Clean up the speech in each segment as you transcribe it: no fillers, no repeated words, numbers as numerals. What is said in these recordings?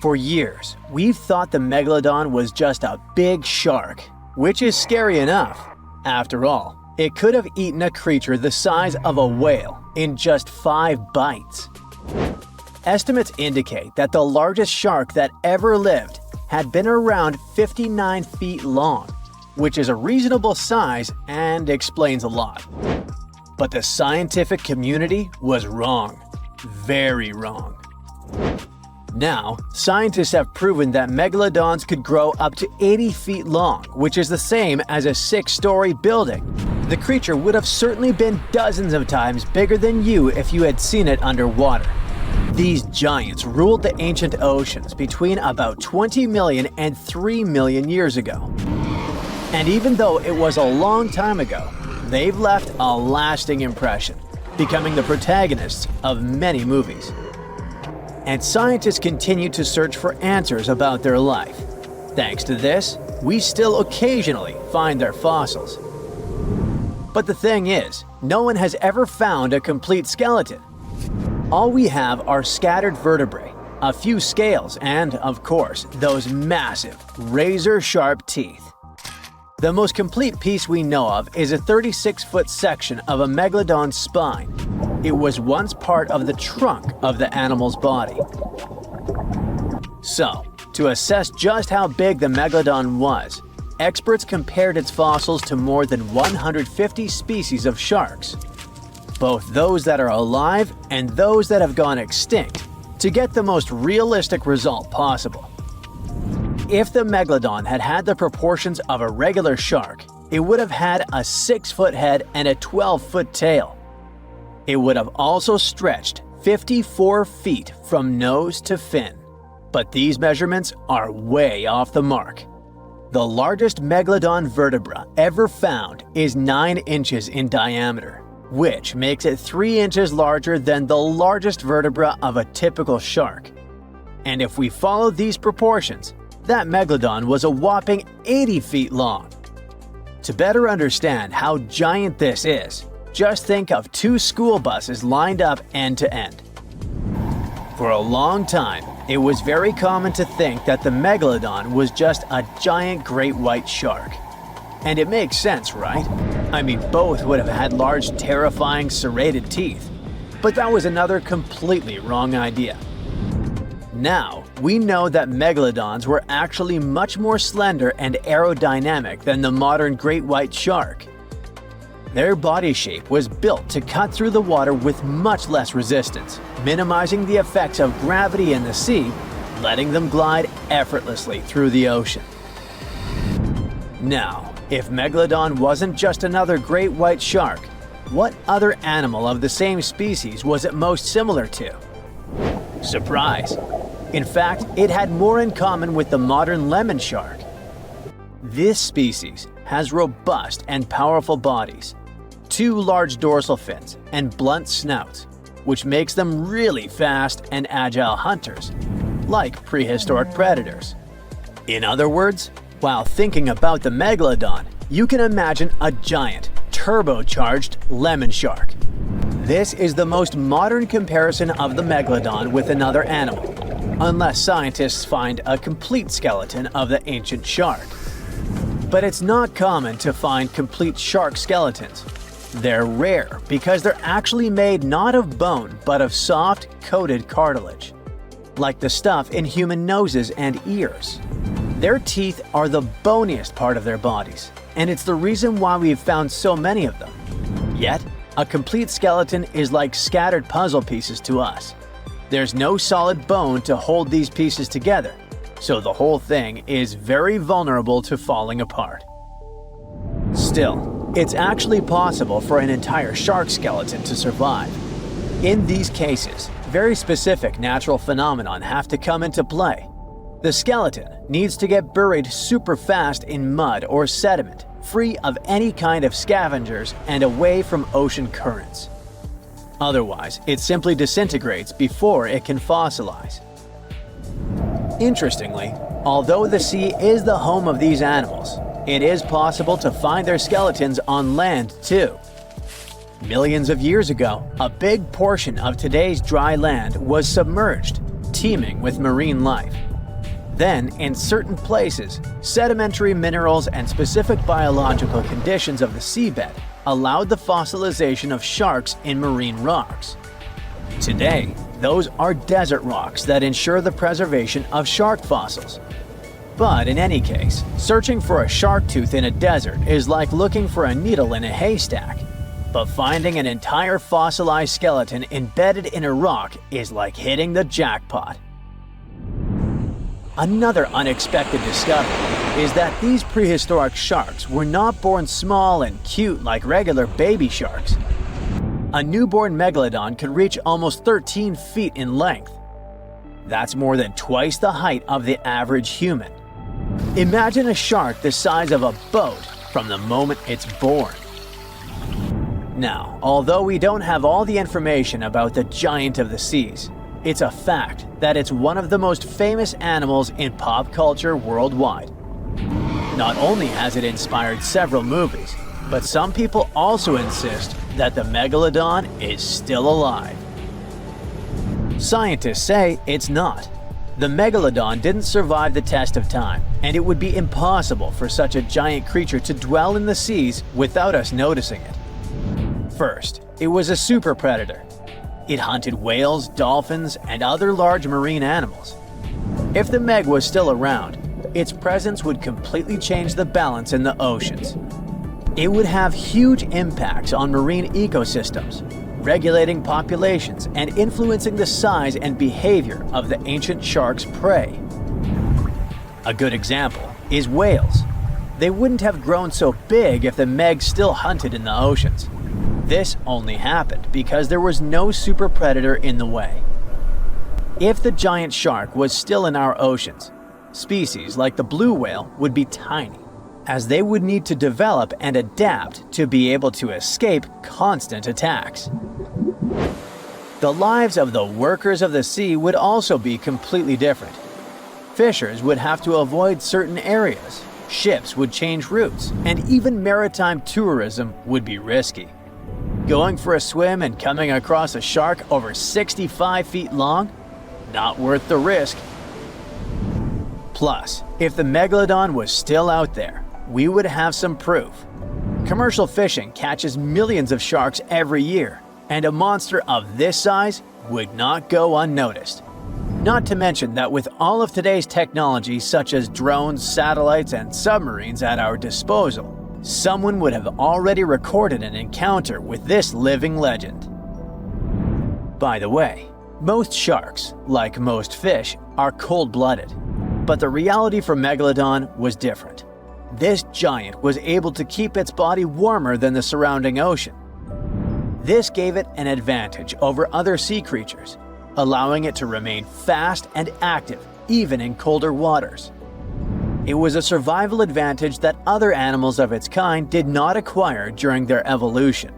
For years, we've thought the Megalodon was just a big shark, which is scary enough. After all, it could have eaten a creature the size of a whale in just 5 bites. Estimates indicate that the largest shark that ever lived had been around 59 feet long, which is a reasonable size and explains a lot. But the scientific community was wrong. Very wrong. Now, scientists have proven that megalodons could grow up to 80 feet long, which is the same as a 6-story building. The creature would have certainly been dozens of times bigger than you if you had seen it underwater. These giants ruled the ancient oceans between about 20 million and 3 million years ago. And even though it was a long time ago, they've left a lasting impression, becoming the protagonists of many movies. And scientists continue to search for answers about their life. Thanks to this, we still occasionally find their fossils. But the thing is, no one has ever found a complete skeleton. All we have are scattered vertebrae, a few scales, and, of course, those massive, razor-sharp teeth. The most complete piece we know of is a 36-foot section of a megalodon's spine. It was once part of the trunk of the animal's body. So, to assess just how big the megalodon was, experts compared its fossils to more than 150 species of sharks, both those that are alive and those that have gone extinct, to get the most realistic result possible. If the megalodon had had the proportions of a regular shark, it would have had a 6-foot head and a 12-foot tail. It would have also stretched 54 feet from nose to fin. But these measurements are way off the mark. The largest megalodon vertebra ever found is 9 inches in diameter, which makes it 3 inches larger than the largest vertebra of a typical shark. And if we follow these proportions, that megalodon was a whopping 80 feet long. To better understand how giant this is, just think of 2 school buses lined up end to end. For a long time, it was very common to think that the megalodon was just a giant great white shark. And it makes sense, right? I mean, both would have had large, terrifying, serrated teeth. But that was another completely wrong idea. Now, we know that megalodons were actually much more slender and aerodynamic than the modern great white shark. Their body shape was built to cut through the water with much less resistance, minimizing the effects of gravity in the sea, letting them glide effortlessly through the ocean. Now, if Megalodon wasn't just another great white shark, what other animal of the same species was it most similar to? Surprise! In fact, it had more in common with the modern lemon shark. This species has robust and powerful bodies, 2 large dorsal fins, and blunt snouts, which makes them really fast and agile hunters, like prehistoric predators. In other words, while thinking about the megalodon, you can imagine a giant, turbocharged lemon shark. This is the most modern comparison of the megalodon with another animal, unless scientists find a complete skeleton of the ancient shark. But it's not common to find complete shark skeletons. They're rare because they're actually made not of bone but of soft, coated cartilage, like the stuff in human noses and ears. Their teeth are the boniest part of their bodies, and it's the reason why we've found so many of them. Yet, a complete skeleton is like scattered puzzle pieces to us. There's no solid bone to hold these pieces together, so the whole thing is very vulnerable to falling apart. Still, it's actually possible for an entire shark skeleton to survive. In these cases, very specific natural phenomena have to come into play. The skeleton needs to get buried super fast in mud or sediment, free of any kind of scavengers and away from ocean currents. Otherwise, it simply disintegrates before it can fossilize. Interestingly, although the sea is the home of these animals, it is possible to find their skeletons on land too. Millions of years ago, a big portion of today's dry land was submerged, teeming with marine life. Then, in certain places, sedimentary minerals and specific biological conditions of the seabed allowed the fossilization of sharks in marine rocks. Today, those are desert rocks that ensure the preservation of shark fossils. But in any case, searching for a shark tooth in a desert is like looking for a needle in a haystack. But finding an entire fossilized skeleton embedded in a rock is like hitting the jackpot. Another unexpected discovery is that these prehistoric sharks were not born small and cute like regular baby sharks. A newborn Megalodon could reach almost 13 feet in length. That's more than twice the height of the average human. Imagine a shark the size of a boat from the moment it's born. Now, although we don't have all the information about the giant of the seas, it's a fact that it's one of the most famous animals in pop culture worldwide. Not only has it inspired several movies, but some people also insist that the Megalodon is still alive. Scientists say it's not. The Megalodon didn't survive the test of time, and it would be impossible for such a giant creature to dwell in the seas without us noticing it. First, it was a super predator. It hunted whales, dolphins, and other large marine animals. If the Meg was still around, its presence would completely change the balance in the oceans. It would have huge impacts on marine ecosystems, regulating populations and influencing the size and behavior of the ancient shark's prey. A good example is whales. They wouldn't have grown so big if the Meg still hunted in the oceans. This only happened because there was no super predator in the way. If the giant shark was still in our oceans, species like the blue whale would be tiny, as they would need to develop and adapt to be able to escape constant attacks. The lives of the workers of the sea would also be completely different. Fishers would have to avoid certain areas, ships would change routes, and even maritime tourism would be risky. Going for a swim and coming across a shark over 65 feet long? Not worth the risk. Plus, if the Megalodon was still out there, we would have some proof. Commercial fishing catches millions of sharks every year, and a monster of this size would not go unnoticed. Not to mention that with all of today's technology such as drones, satellites, and submarines at our disposal, someone would have already recorded an encounter with this living legend. By the way, most sharks, like most fish, are cold-blooded. But the reality for Megalodon was different. This giant was able to keep its body warmer than the surrounding ocean. This gave it an advantage over other sea creatures, allowing it to remain fast and active even in colder waters. It was a survival advantage that other animals of its kind did not acquire during their evolution.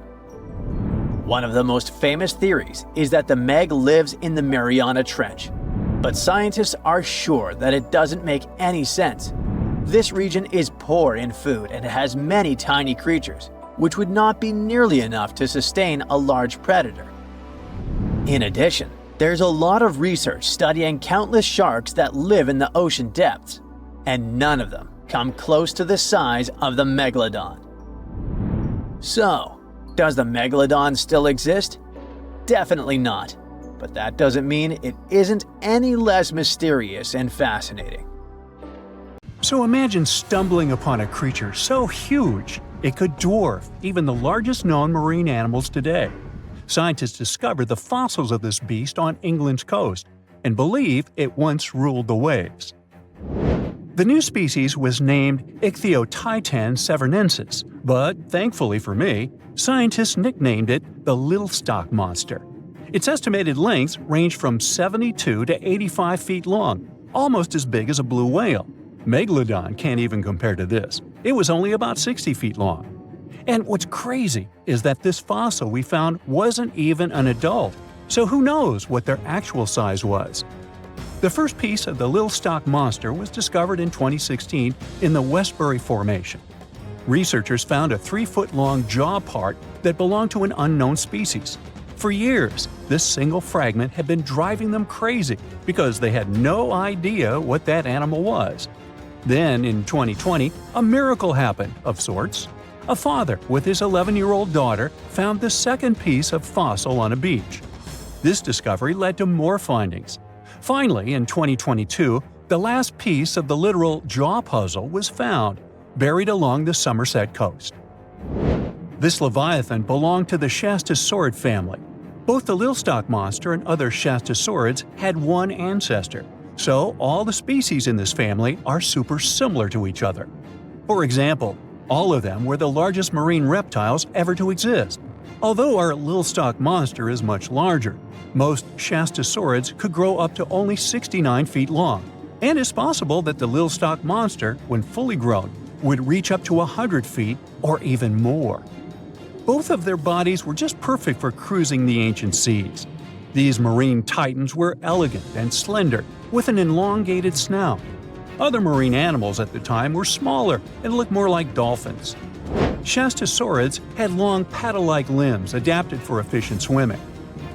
One of the most famous theories is that the Meg lives in the Mariana Trench, but scientists are sure that it doesn't make any sense. This region is poor in food and has many tiny creatures, which would not be nearly enough to sustain a large predator. In addition, there's a lot of research studying countless sharks that live in the ocean depths, and none of them come close to the size of the Megalodon. So, does the Megalodon still exist? Definitely not, but that doesn't mean it isn't any less mysterious and fascinating. So imagine stumbling upon a creature so huge it could dwarf even the largest known marine animals today. Scientists discovered the fossils of this beast on England's coast and believe it once ruled the waves. The new species was named Ichthyotitan severnensis, but thankfully for me, scientists nicknamed it the Little Stock Monster. Its estimated lengths range from 72 to 85 feet long, almost as big as a blue whale. Megalodon can't even compare to this. It was only about 60 feet long. And what's crazy is that this fossil we found wasn't even an adult, so who knows what their actual size was. The first piece of the Little Stock Monster was discovered in 2016 in the Westbury Formation. Researchers found a 3-foot-long jaw part that belonged to an unknown species. For years, this single fragment had been driving them crazy because they had no idea what that animal was. Then, in 2020, a miracle happened, of sorts. A father with his 11-year-old daughter found the second piece of fossil on a beach. This discovery led to more findings. Finally, in 2022, the last piece of the literal jaw puzzle was found, buried along the Somerset coast. This leviathan belonged to the Shastasaurid family. Both the Lilstock monster and other Shastasaurids had one ancestor, so all the species in this family are super similar to each other. For example, all of them were the largest marine reptiles ever to exist. Although our Lilstock monster is much larger, most Shastasaurids could grow up to only 69 feet long, and it's possible that the Lilstock monster, when fully grown, would reach up to 100 feet or even more. Both of their bodies were just perfect for cruising the ancient seas. These marine titans were elegant and slender, with an elongated snout. Other marine animals at the time were smaller and looked more like dolphins. Shastasaurids had long paddle-like limbs adapted for efficient swimming.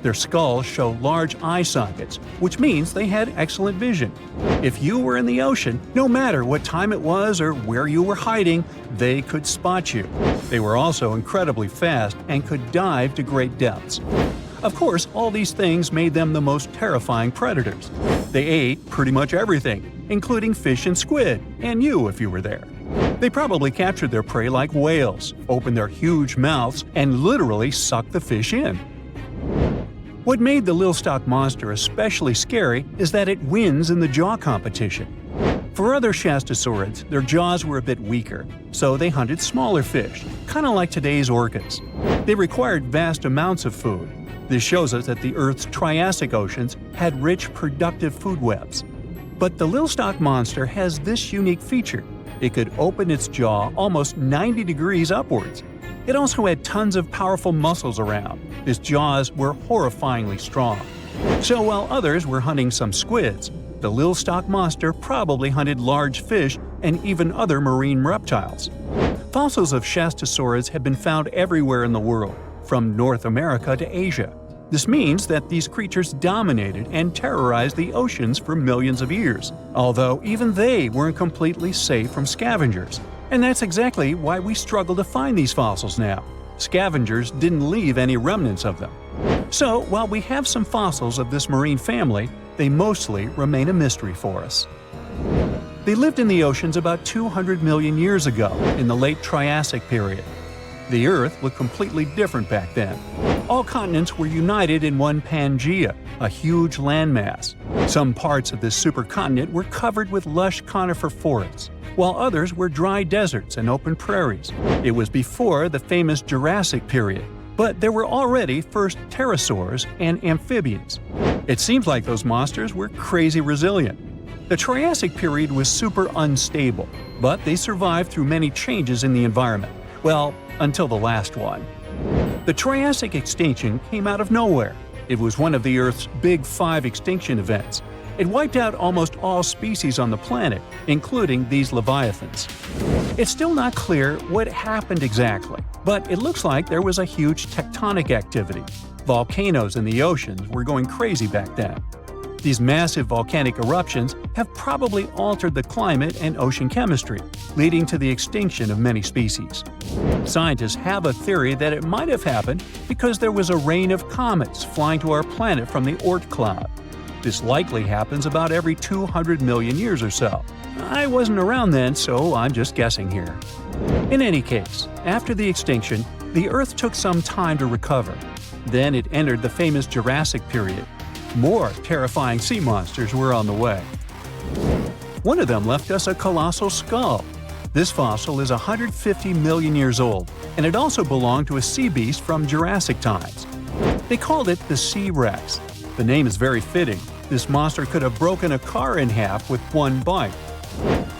Their skulls show large eye sockets, which means they had excellent vision. If you were in the ocean, no matter what time it was or where you were hiding, they could spot you. They were also incredibly fast and could dive to great depths. Of course, all these things made them the most terrifying predators. They ate pretty much everything, including fish and squid, and you if you were there. They probably captured their prey like whales, opened their huge mouths, and literally sucked the fish in. What made the Lilstock monster especially scary is that it wins in the jaw competition. For other Shastasaurids, their jaws were a bit weaker, so they hunted smaller fish, kind of like today's orcas. They required vast amounts of food. This shows us that the Earth's Triassic oceans had rich, productive food webs. But the Lilstock monster has this unique feature. It could open its jaw almost 90 degrees upwards. It also had tons of powerful muscles around. Its jaws were horrifyingly strong. So while others were hunting some squids, the Lilstock monster probably hunted large fish and even other marine reptiles. Fossils of Shastasaurids have been found everywhere in the world, from North America to Asia. This means that these creatures dominated and terrorized the oceans for millions of years, although even they weren't completely safe from scavengers. And that's exactly why we struggle to find these fossils now. Scavengers didn't leave any remnants of them. So, while we have some fossils of this marine family, they mostly remain a mystery for us. They lived in the oceans about 200 million years ago, in the late Triassic period. The Earth looked completely different back then. All continents were united in one Pangaea, a huge landmass. Some parts of this supercontinent were covered with lush conifer forests, while others were dry deserts and open prairies. It was before the famous Jurassic period, but there were already first pterosaurs and amphibians. It seems like those monsters were crazy resilient. The Triassic period was super unstable, but they survived through many changes in the environment. Well, until the last one. The Triassic extinction came out of nowhere. It was one of the Earth's big 5 extinction events. It wiped out almost all species on the planet, including these leviathans. It's still not clear what happened exactly, but it looks like there was a huge tectonic activity. Volcanoes in the oceans were going crazy back then. These massive volcanic eruptions have probably altered the climate and ocean chemistry, leading to the extinction of many species. Scientists have a theory that it might have happened because there was a rain of comets flying to our planet from the Oort cloud. This likely happens about every 200 million years or so. I wasn't around then, so I'm just guessing here. In any case, after the extinction, the Earth took some time to recover. Then it entered the famous Jurassic period. More terrifying sea monsters were on the way. One of them left us a colossal skull. This fossil is 150 million years old, and it also belonged to a sea beast from Jurassic times. They called it the Sea Rex. The name is very fitting. This monster could have broken a car in half with one bite.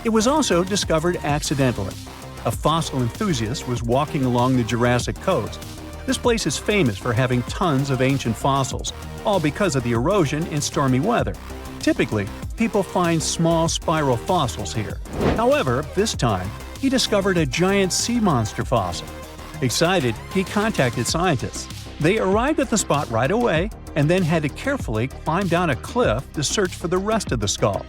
It was also discovered accidentally. A fossil enthusiast was walking along the Jurassic coast. This place is famous for having tons of ancient fossils, all because of the erosion in stormy weather. Typically, people find small spiral fossils here. However, this time, he discovered a giant sea monster fossil. Excited, he contacted scientists. They arrived at the spot right away and then had to carefully climb down a cliff to search for the rest of the skull.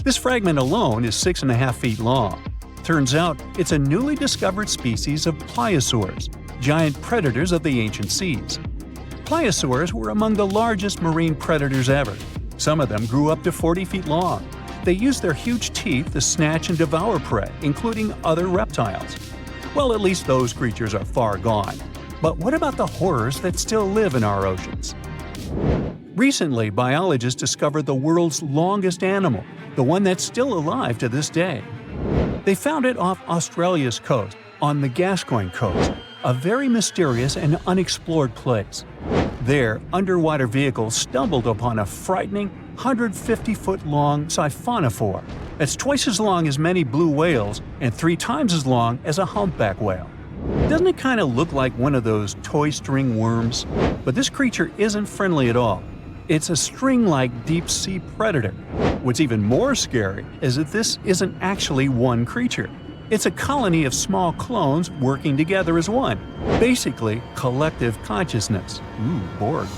This fragment alone is 6.5 feet long. Turns out it's a newly discovered species of pliosaurs, giant predators of the ancient seas. Pliosaurs were among the largest marine predators ever. Some of them grew up to 40 feet long. They used their huge teeth to snatch and devour prey, including other reptiles. Well, at least those creatures are far gone. But what about the horrors that still live in our oceans? Recently, biologists discovered the world's longest animal, the one that's still alive to this day. They found it off Australia's coast, on the Gascoyne coast, a very mysterious and unexplored place. There, underwater vehicles stumbled upon a frightening 150-foot-long siphonophore. That's twice as long as many blue whales and 3 times as long as a humpback whale. Doesn't it kind of look like one of those toy string worms? But this creature isn't friendly at all. It's a string-like deep-sea predator. What's even more scary is that this isn't actually one creature. It's a colony of small clones working together as one. Basically, collective consciousness. Ooh, Borg.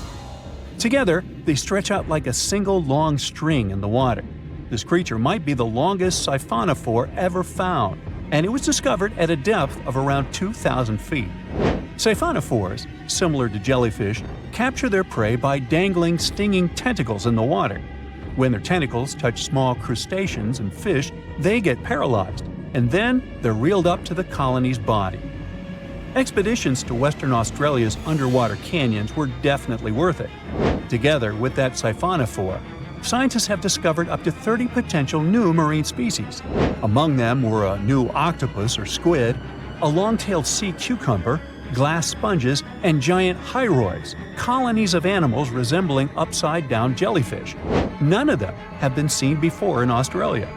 Together, they stretch out like a single long string in the water. This creature might be the longest siphonophore ever found, and it was discovered at a depth of around 2,000 feet. Siphonophores, similar to jellyfish, capture their prey by dangling stinging tentacles in the water. When their tentacles touch small crustaceans and fish, they get paralyzed, and then they're reeled up to the colony's body. Expeditions to Western Australia's underwater canyons were definitely worth it. Together with that siphonophore, scientists have discovered up to 30 potential new marine species. Among them were a new octopus or squid, a long-tailed sea cucumber, glass sponges, and giant hyroids, colonies of animals resembling upside-down jellyfish. None of them have been seen before in Australia.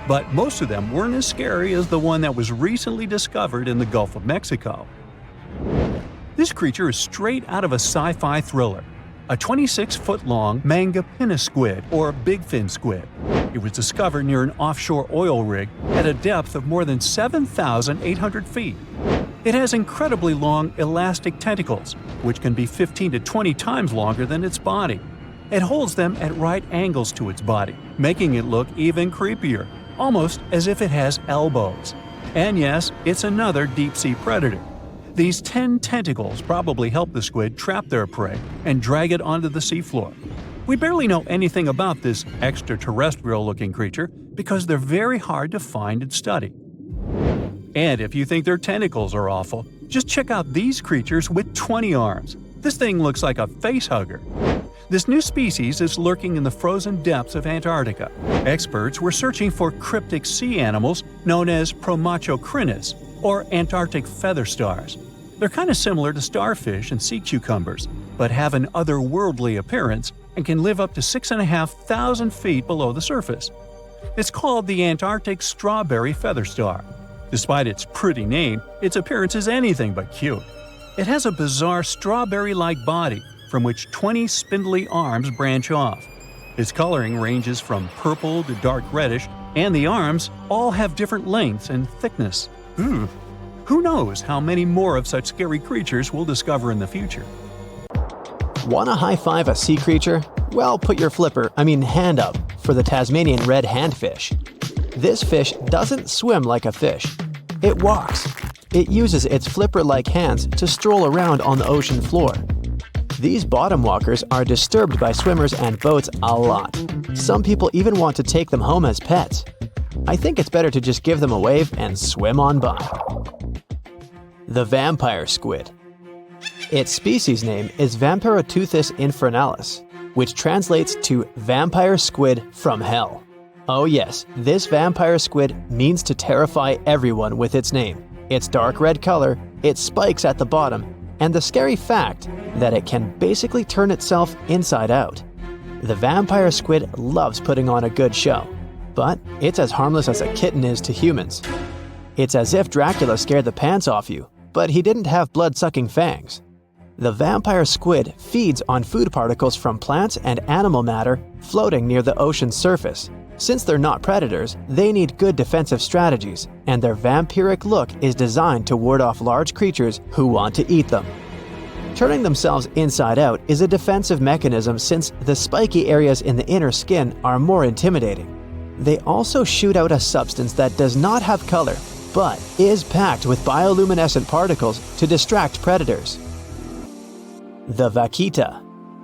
But most of them weren't as scary as the one that was recently discovered in the Gulf of Mexico. This creature is straight out of a sci-fi thriller, a 26-foot-long mangapinna squid or bigfin squid. It was discovered near an offshore oil rig at a depth of more than 7,800 feet. It has incredibly long elastic tentacles, which can be 15 to 20 times longer than its body. It holds them at right angles to its body, making it look even creepier, almost as if it has elbows. And yes, it's another deep-sea predator. These 10 tentacles probably help the squid trap their prey and drag it onto the seafloor. We barely know anything about this extraterrestrial-looking creature because they're very hard to find and study. And if you think their tentacles are awful, just check out these creatures with 20 arms. This thing looks like a facehugger. This new species is lurking in the frozen depths of Antarctica. Experts were searching for cryptic sea animals known as Promachocrinus, or Antarctic feather stars. They're kind of similar to starfish and sea cucumbers, but have an otherworldly appearance and can live up to 6,500 feet below the surface. It's called the Antarctic strawberry feather star. Despite its pretty name, its appearance is anything but cute. It has a bizarre strawberry-like body from which 20 spindly arms branch off. Its coloring ranges from purple to dark reddish, and the arms all have different lengths and thickness. Who knows how many more of such scary creatures we'll discover in the future? Want to high-five a sea creature? Well, put your hand up for the Tasmanian red handfish. This fish doesn't swim like a fish. It walks. It uses its flipper-like hands to stroll around on the ocean floor. These bottom walkers are disturbed by swimmers and boats a lot. Some people even want to take them home as pets. I think it's better to just give them a wave and swim on by. The vampire squid. Its species name is Vampiroteuthis infernalis, which translates to vampire squid from hell. Oh yes, this vampire squid means to terrify everyone with its name, its dark red color, its spikes at the bottom, and the scary fact that it can basically turn itself inside out. The vampire squid loves putting on a good show, but it's as harmless as a kitten is to humans. It's as if Dracula scared the pants off you, but he didn't have blood-sucking fangs. The vampire squid feeds on food particles from plants and animal matter floating near the ocean's surface. Since they're not predators, they need good defensive strategies, and their vampiric look is designed to ward off large creatures who want to eat them. Turning themselves inside out is a defensive mechanism since the spiky areas in the inner skin are more intimidating. They also shoot out a substance that does not have color, but is packed with bioluminescent particles to distract predators. The vaquita.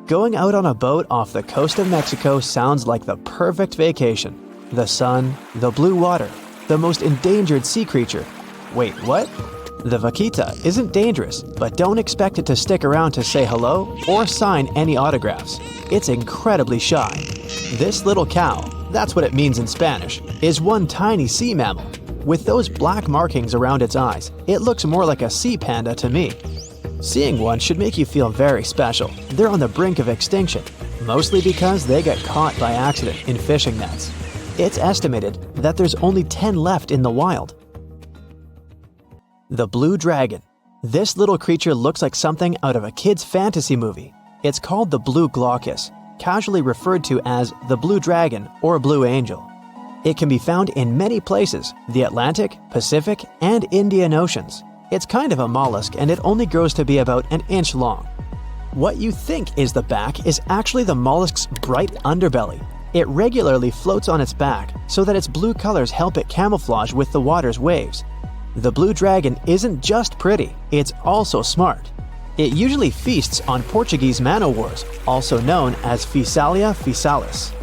Going out on a boat off the coast of Mexico sounds like the perfect vacation. The sun, the blue water, the most endangered sea creature. Wait, what? The vaquita isn't dangerous, but don't expect it to stick around to say hello or sign any autographs. It's incredibly shy. This little cow, that's what it means in Spanish, is one tiny sea mammal. With those black markings around its eyes, it looks more like a sea panda to me. Seeing one should make you feel very special. They're on the brink of extinction, mostly because they got caught by accident in fishing nets. It's estimated that there's only 10 left in the wild. The blue dragon. This little creature looks like something out of a kid's fantasy movie. It's called the blue glaucus, casually referred to as the blue dragon or blue angel. It can be found in many places, the Atlantic, Pacific, and Indian Oceans. It's kind of a mollusk and it only grows to be about an inch long. What you think is the back is actually the mollusk's bright underbelly. It regularly floats on its back so that its blue colors help it camouflage with the water's waves. The blue dragon isn't just pretty, it's also smart. It usually feasts on Portuguese man-o'-wars, also known as Physalia physalis.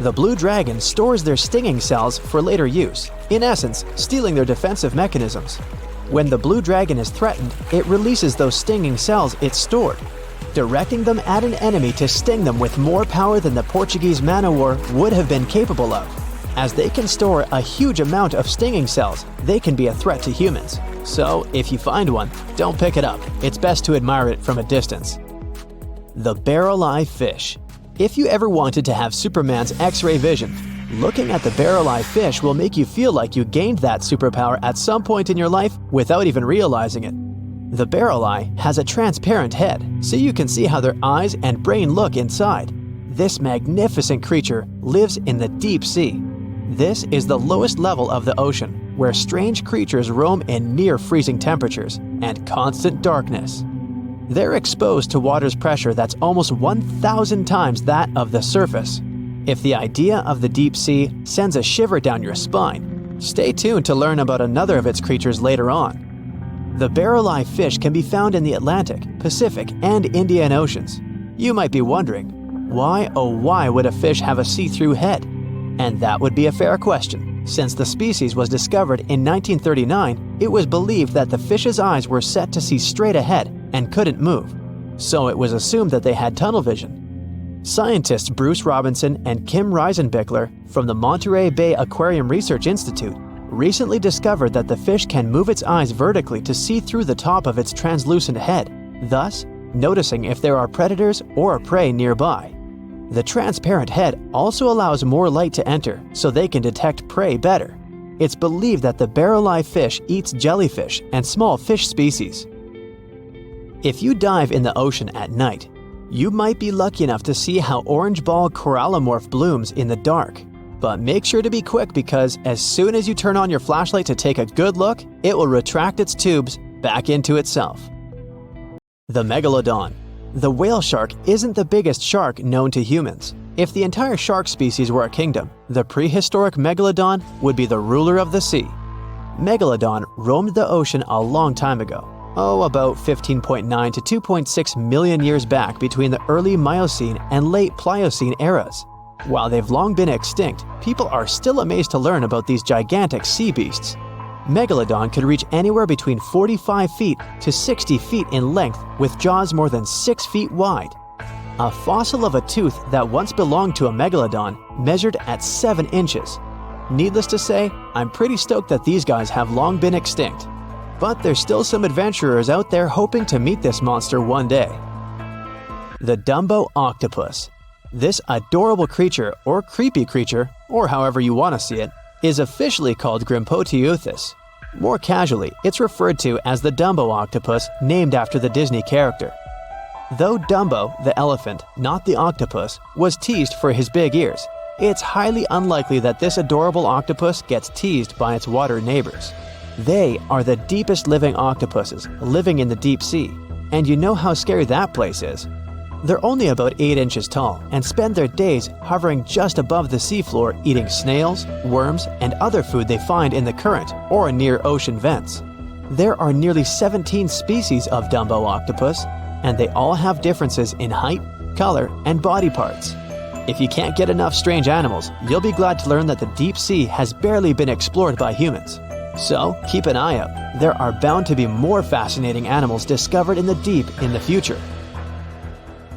The blue dragon stores their stinging cells for later use, in essence, stealing their defensive mechanisms. When the blue dragon is threatened, it releases those stinging cells it stored, directing them at an enemy to sting them with more power than the Portuguese man-o'-war would have been capable of. As they can store a huge amount of stinging cells, they can be a threat to humans. So, if you find one, don't pick it up. It's best to admire it from a distance. The barrel-eye fish. If you ever wanted to have Superman's X-ray vision, looking at the barrel-eye fish will make you feel like you gained that superpower at some point in your life without even realizing it. The barrel eye has a transparent head, so you can see how their eyes and brain look inside. This magnificent creature lives in the deep sea. This is the lowest level of the ocean, where strange creatures roam in near-freezing temperatures and constant darkness. They're exposed to water's pressure that's almost 1,000 times that of the surface. If the idea of the deep sea sends a shiver down your spine, stay tuned to learn about another of its creatures later on. The barrel-eye fish can be found in the Atlantic, Pacific, and Indian Oceans. You might be wondering, why oh why would a fish have a see-through head? And that would be a fair question. Since the species was discovered in 1939, it was believed that the fish's eyes were set to see straight ahead and couldn't move. So it was assumed that they had tunnel vision. Scientists Bruce Robinson and Kim Reisenbichler from the Monterey Bay Aquarium Research Institute recently discovered that the fish can move its eyes vertically to see through the top of its translucent head, thus noticing if there are predators or prey nearby. The transparent head also allows more light to enter so they can detect prey better. It's believed that the barrel-eye fish eats jellyfish and small fish species. If you dive in the ocean at night, you might be lucky enough to see how orange ball corallimorph blooms in the dark. But make sure to be quick because as soon as you turn on your flashlight to take a good look, it will retract its tubes back into itself. The Megalodon. The whale shark isn't the biggest shark known to humans. If the entire shark species were a kingdom, the prehistoric Megalodon would be the ruler of the sea. Megalodon roamed the ocean a long time ago. About 15.9 to 2.6 million years back between the early Miocene and late Pliocene eras. While they've long been extinct, people are still amazed to learn about these gigantic sea beasts. Megalodon could reach anywhere between 45 feet to 60 feet in length with jaws more than 6 feet wide. A fossil of a tooth that once belonged to a megalodon measured at 7 inches. Needless to say, I'm pretty stoked that these guys have long been extinct. But there's still some adventurers out there hoping to meet this monster one day. The Dumbo octopus. This adorable creature, or creepy creature, or however you want to see it, is officially called Grimpoteuthis. More casually, it's referred to as the Dumbo octopus, named after the Disney character. Though Dumbo, the elephant, not the octopus, was teased for his big ears, it's highly unlikely that this adorable octopus gets teased by its water neighbors. They are the deepest living octopuses, living in the deep sea. and you know how scary that place is. They're only about 8 inches tall and spend their days hovering just above the seafloor eating snails, worms, and other food they find in the current or near ocean vents. There are nearly 17 species of Dumbo octopus, and they all have differences in height, color, and body parts. If you can't get enough strange animals, you'll be glad to learn that the deep sea has barely been explored by humans. So, keep an eye out. There are bound to be more fascinating animals discovered in the deep in the future.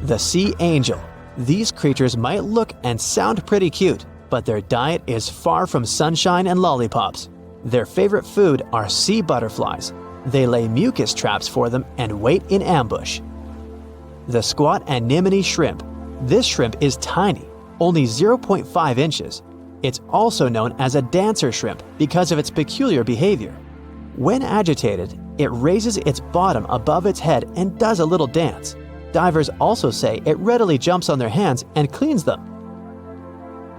The sea angel. These creatures might look and sound pretty cute, but their diet is far from sunshine and lollipops. Their favorite food are sea butterflies. They lay mucus traps for them and wait in ambush. The squat anemone shrimp. This shrimp is tiny, only 0.5 inches. It's also known as a dancer shrimp because of its peculiar behavior. When agitated, it raises its bottom above its head and does a little dance. Divers also say it readily jumps on their hands and cleans them.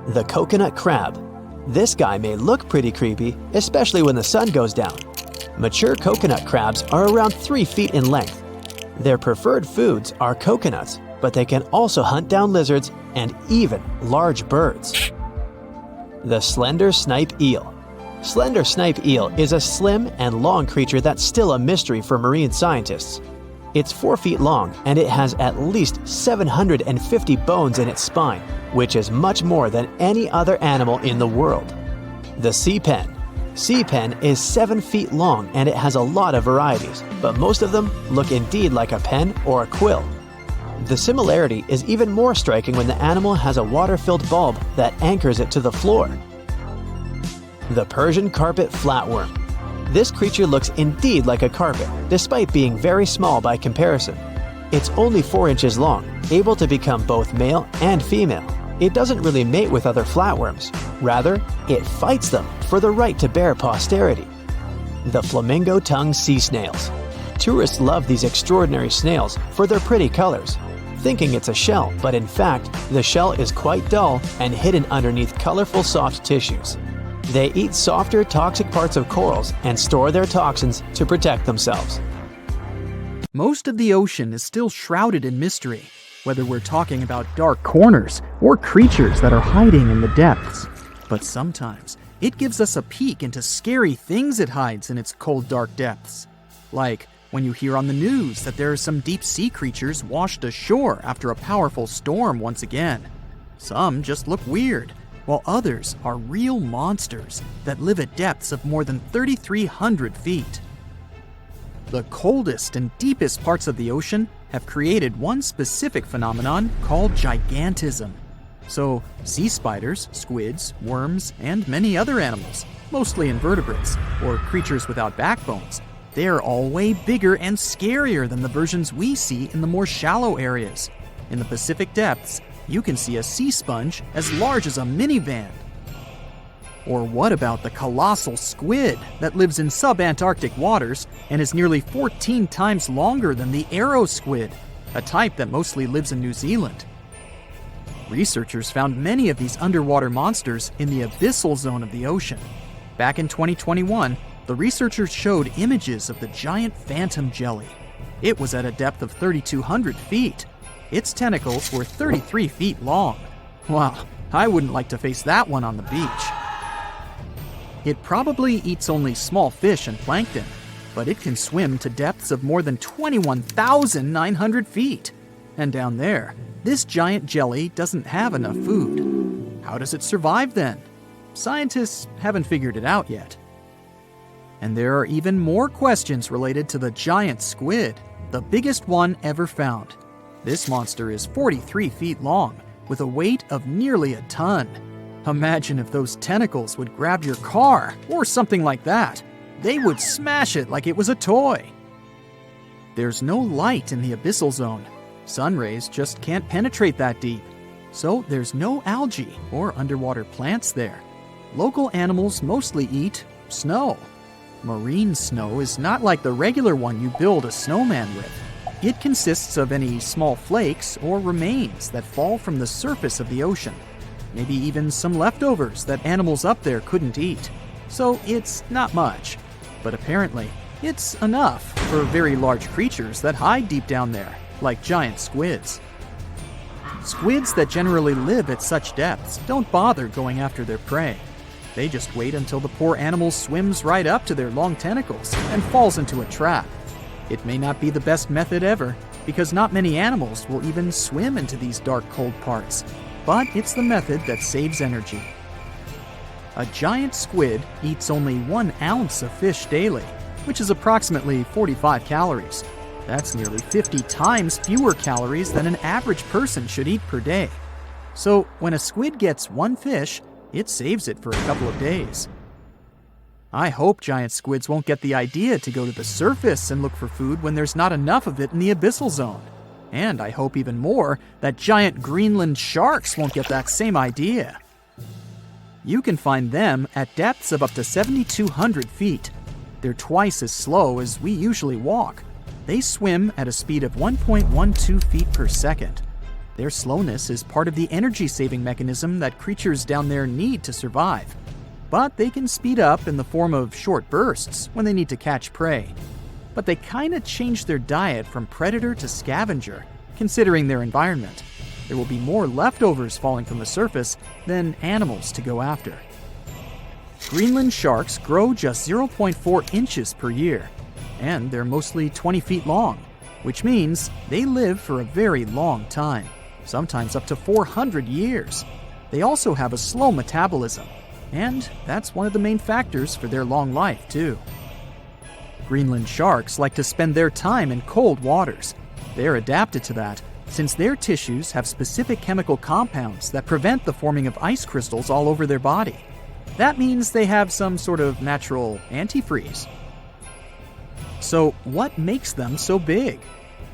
The coconut crab. This guy may look pretty creepy, especially when the sun goes down. Mature coconut crabs are around 3 feet in length. Their preferred foods are coconuts, but they can also hunt down lizards and even large birds. The slender snipe eel. Slender snipe eel is a slim and long creature that's still a mystery for marine scientists. It's 4 feet long and it has at least 750 bones in its spine, which is much more than any other animal in the world. The sea pen. Sea pen is 7 feet long and it has a lot of varieties, but most of them look indeed like a pen or a quill. The similarity is even more striking when the animal has a water-filled bulb that anchors it to the floor. The Persian carpet flatworm. This creature looks indeed like a carpet, despite being very small by comparison. It's only 4 inches long, able to become both male and female. It doesn't really mate with other flatworms. Rather, it fights them for the right to bear posterity. The flamingo-tongued sea snails. Tourists love these extraordinary snails for their pretty colors, thinking it's a shell, but in fact, the shell is quite dull and hidden underneath colorful soft tissues. They eat softer, toxic parts of corals and store their toxins to protect themselves. Most of the ocean is still shrouded in mystery, whether we're talking about dark corners or creatures that are hiding in the depths. But sometimes, it gives us a peek into scary things it hides in its cold, dark depths. Like when you hear on the news that there are some deep-sea creatures washed ashore after a powerful storm once again. Some just look weird, while others are real monsters that live at depths of more than 3,300 feet. The coldest and deepest parts of the ocean have created one specific phenomenon called gigantism. So, sea spiders, squids, worms, and many other animals, mostly invertebrates, or creatures without backbones, they're all way bigger and scarier than the versions we see in the more shallow areas. In the Pacific depths, you can see a sea sponge as large as a minivan. Or what about the colossal squid that lives in subantarctic waters and is nearly 14 times longer than the arrow squid, a type that mostly lives in New Zealand? Researchers found many of these underwater monsters in the abyssal zone of the ocean. Back in 2021, the researchers showed images of the giant phantom jelly. It was at a depth of 3,200 feet. Its tentacles were 33 feet long. Wow, I wouldn't like to face that one on the beach. It probably eats only small fish and plankton, but it can swim to depths of more than 21,900 feet. And down there, this giant jelly doesn't have enough food. How does it survive then? Scientists haven't figured it out yet. And there are even more questions related to the giant squid, the biggest one ever found. This monster is 43 feet long, with a weight of nearly a ton. Imagine if those tentacles would grab your car, or something like that. They would smash it like it was a toy. There's no light in the abyssal zone. Sun rays just can't penetrate that deep. So there's no algae or underwater plants there. Local animals mostly eat snow. Marine snow is not like the regular one you build a snowman with. It consists of any small flakes or remains that fall from the surface of the ocean. Maybe even some leftovers that animals up there couldn't eat. So it's not much. But apparently, It's enough for very large creatures that hide deep down there, like giant squids. Squids that generally live at such depths don't bother going after their prey. They just wait until the poor animal swims right up to their long tentacles and falls into a trap. It may not be the best method ever, because not many animals will even swim into these dark, cold parts, but it's the method that saves energy. A giant squid eats only 1 ounce of fish daily, which is approximately 45 calories. That's nearly 50 times fewer calories than an average person should eat per day. So when a squid gets 1 fish, it saves it for a couple of days. I hope giant squids won't get the idea to go to the surface and look for food when there's not enough of it in the abyssal zone. And I hope even more that giant Greenland sharks won't get that same idea. You can find them at depths of up to 7,200 feet. They're twice as slow as we usually walk. They swim at a speed of 1.12 feet per second. Their slowness is part of the energy-saving mechanism that creatures down there need to survive. But they can speed up in the form of short bursts when they need to catch prey. But they kinda change their diet from predator to scavenger, considering their environment. There will be more leftovers falling from the surface than animals to go after. Greenland sharks grow just 0.4 inches per year, and they're mostly 20 feet long, which means they live for a very long time, sometimes up to 400 years. They also have a slow metabolism, and that's one of the main factors for their long life, too. Greenland sharks like to spend their time in cold waters. They're adapted to that, since their tissues have specific chemical compounds that prevent the forming of ice crystals all over their body. That means they have some sort of natural antifreeze. So what makes them so big?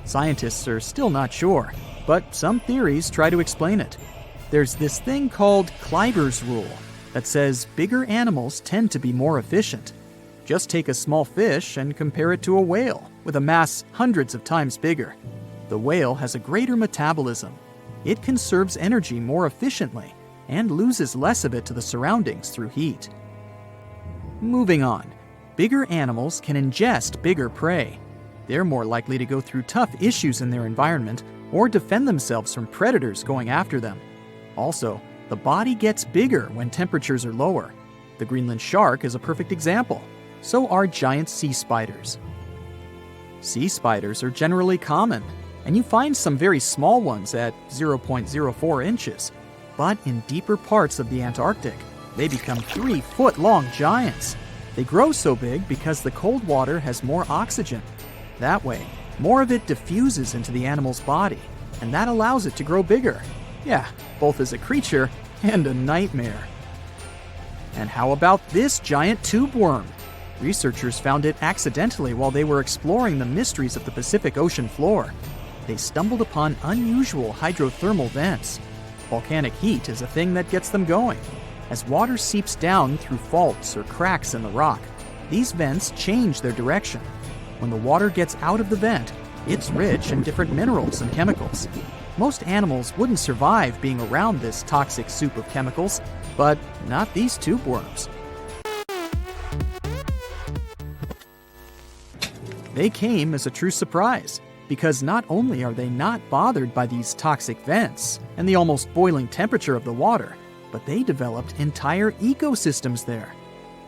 Scientists are still not sure, but some theories try to explain it. There's this thing called Kleiber's rule that says bigger animals tend to be more efficient. Just take a small fish and compare it to a whale with a mass hundreds of times bigger. The whale has a greater metabolism. It conserves energy more efficiently and loses less of it to the surroundings through heat. Moving on, bigger animals can ingest bigger prey. They're more likely to go through tough issues in their environment or defend themselves from predators going after them. Also, the body gets bigger when temperatures are lower. The Greenland shark is a perfect example. So are giant sea spiders. Sea spiders are generally common, and you find some very small ones at 0.04 inches. But in deeper parts of the Antarctic, they become 3-foot-long giants. They grow so big because the cold water has more oxygen. That way, more of it diffuses into the animal's body, and that allows it to grow bigger. Yeah, both as a creature and a nightmare. And how about this giant tube worm? Researchers found it accidentally while they were exploring the mysteries of the Pacific Ocean floor. They stumbled upon unusual hydrothermal vents. Volcanic heat is a thing that gets them going. As water seeps down through faults or cracks in the rock, these vents change their direction. When the water gets out of the vent, it's rich in different minerals and chemicals. Most animals wouldn't survive being around this toxic soup of chemicals, but not these tube worms. They came as a true surprise, because not only are they not bothered by these toxic vents and the almost boiling temperature of the water, but they developed entire ecosystems there.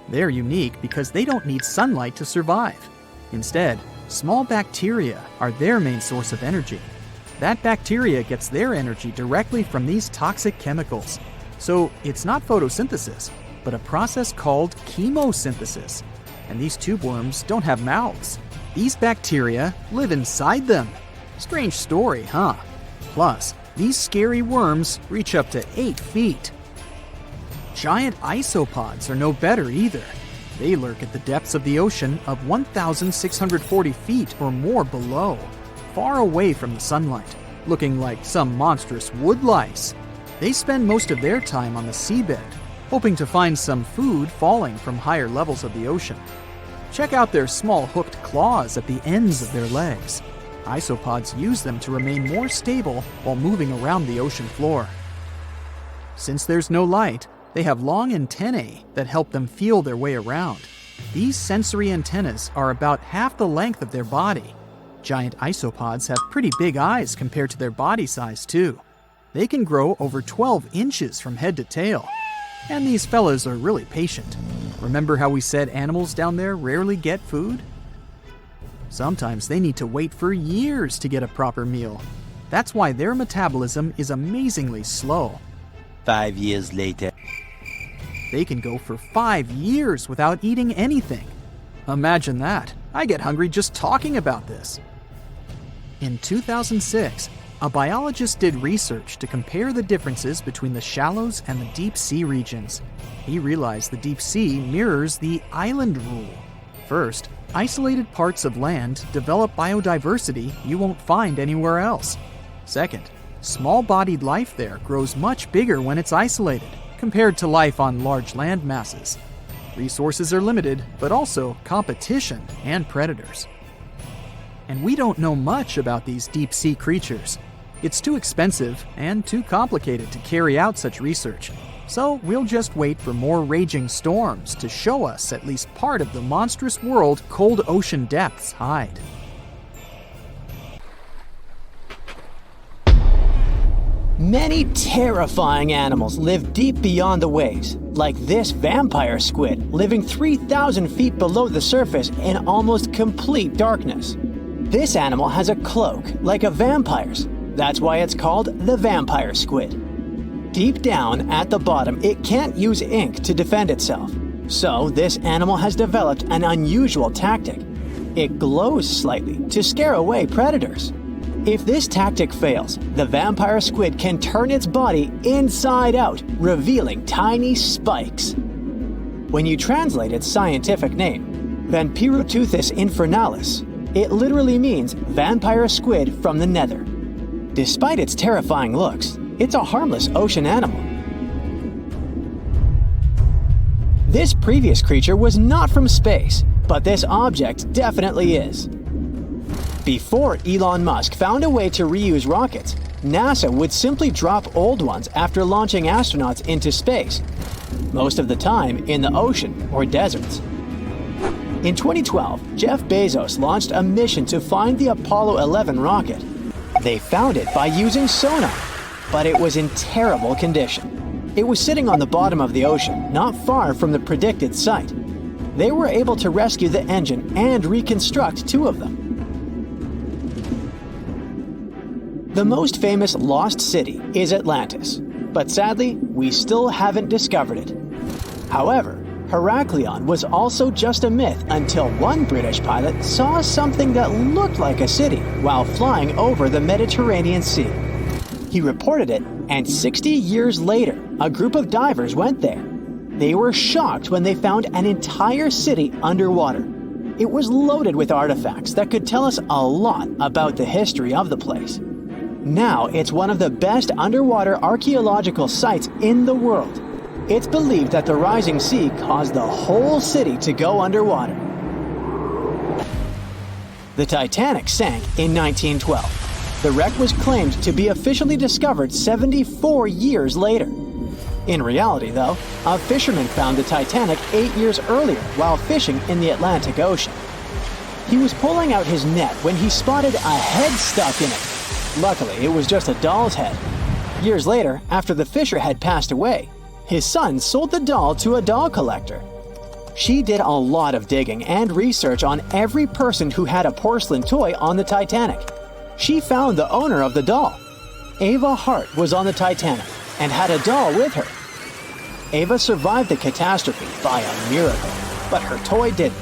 They're unique because they don't need sunlight to survive. Instead, small bacteria are their main source of energy. That bacteria gets their energy directly from these toxic chemicals. So it's not photosynthesis, but a process called chemosynthesis. And these tube worms don't have mouths. These bacteria live inside them. Strange story, huh? Plus, these scary worms reach up to 8 feet. Giant isopods are no better either. They lurk at the depths of the ocean of 1,640 feet or more below, far away from the sunlight, looking like some monstrous wood lice. They spend most of their time on the seabed, hoping to find some food falling from higher levels of the ocean. Check out their small hooked claws at the ends of their legs. Isopods use them to remain more stable while moving around the ocean floor. Since there's no light, they have long antennae that help them feel their way around. These sensory antennas are about half the length of their body. Giant isopods have pretty big eyes compared to their body size, too. They can grow over 12 inches from head to tail. And these fellas are really patient. Remember how we said animals down there rarely get food? Sometimes they need to wait for years to get a proper meal. That's why their metabolism is amazingly slow. 5 years later. They can go for 5 years without eating anything. Imagine that. I get hungry just talking about this. In 2006, a biologist did research to compare the differences between the shallows and the deep sea regions. He realized the deep sea mirrors the island rule. First, isolated parts of land develop biodiversity you won't find anywhere else. Second, small-bodied life there grows much bigger when it's isolated, compared to life on large land masses. Resources are limited, but also competition and predators. And we don't know much about these deep-sea creatures. It's too expensive and too complicated to carry out such research, so we'll just wait for more raging storms to show us at least part of the monstrous world cold ocean depths hide. Many terrifying animals live deep beyond the waves, like this vampire squid living 3,000 feet below the surface in almost complete darkness. This animal has a cloak, like a vampire's. That's why it's called the vampire squid. Deep down at the bottom, it can't use ink to defend itself. So this animal has developed an unusual tactic. It glows slightly to scare away predators. If this tactic fails, the vampire squid can turn its body inside out, revealing tiny spikes. When you translate its scientific name, Vampiroteuthis infernalis, it literally means vampire squid from the nether. Despite its terrifying looks, it's a harmless ocean animal. This previous creature was not from space, but this object definitely is. Before Elon Musk found a way to reuse rockets, NASA would simply drop old ones after launching astronauts into space, most of the time in the ocean or deserts. In 2012, Jeff Bezos launched a mission to find the Apollo 11 rocket. They found it by using sonar, but it was in terrible condition. It was sitting on the bottom of the ocean, not far from the predicted site. They were able to rescue the engine and reconstruct 2 of them. The most famous lost city is Atlantis, but sadly, we still haven't discovered it. However, Heraklion was also just a myth until one British pilot saw something that looked like a city while flying over the Mediterranean Sea. He reported it, and 60 years later, a group of divers went there. They were shocked when they found an entire city underwater. It was loaded with artifacts that could tell us a lot about the history of the place. Now it's one of the best underwater archaeological sites in the world. It's believed that the rising sea caused the whole city to go underwater. The Titanic sank in 1912. The wreck was claimed to be officially discovered 74 years later. In reality, though, a fisherman found the Titanic 8 years earlier while fishing in the Atlantic Ocean. He was pulling out his net when he spotted a head stuck in it. Luckily, it was just a doll's head. Years later, after the fisher had passed away, his son sold the doll to a doll collector. She did a lot of digging and research on every person who had a porcelain toy on the Titanic. She found the owner of the doll. Ava Hart was on the Titanic and had a doll with her. Ava survived the catastrophe by a miracle, but her toy didn't.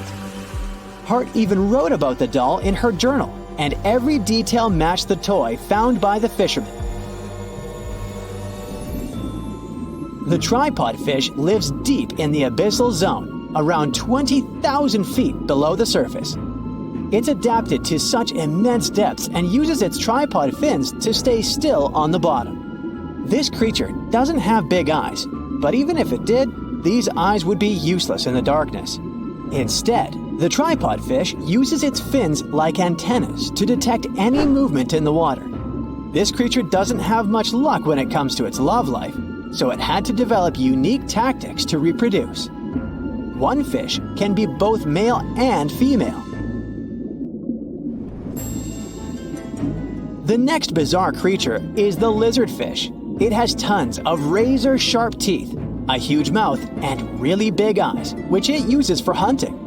Hart even wrote about the doll in her journal, and every detail matched the toy found by the fisherman. The tripod fish lives deep in the abyssal zone, around 20,000 feet below the surface. It's adapted to such immense depths and uses its tripod fins to stay still on the bottom. This creature doesn't have big eyes, but even if it did, these eyes would be useless in the darkness. Instead, the tripod fish uses its fins like antennas to detect any movement in the water. This creature doesn't have much luck when it comes to its love life, so it had to develop unique tactics to reproduce. one fish can be both male and female. The next bizarre creature is the lizardfish. It has tons of razor-sharp teeth, a huge mouth, and really big eyes, which it uses for hunting.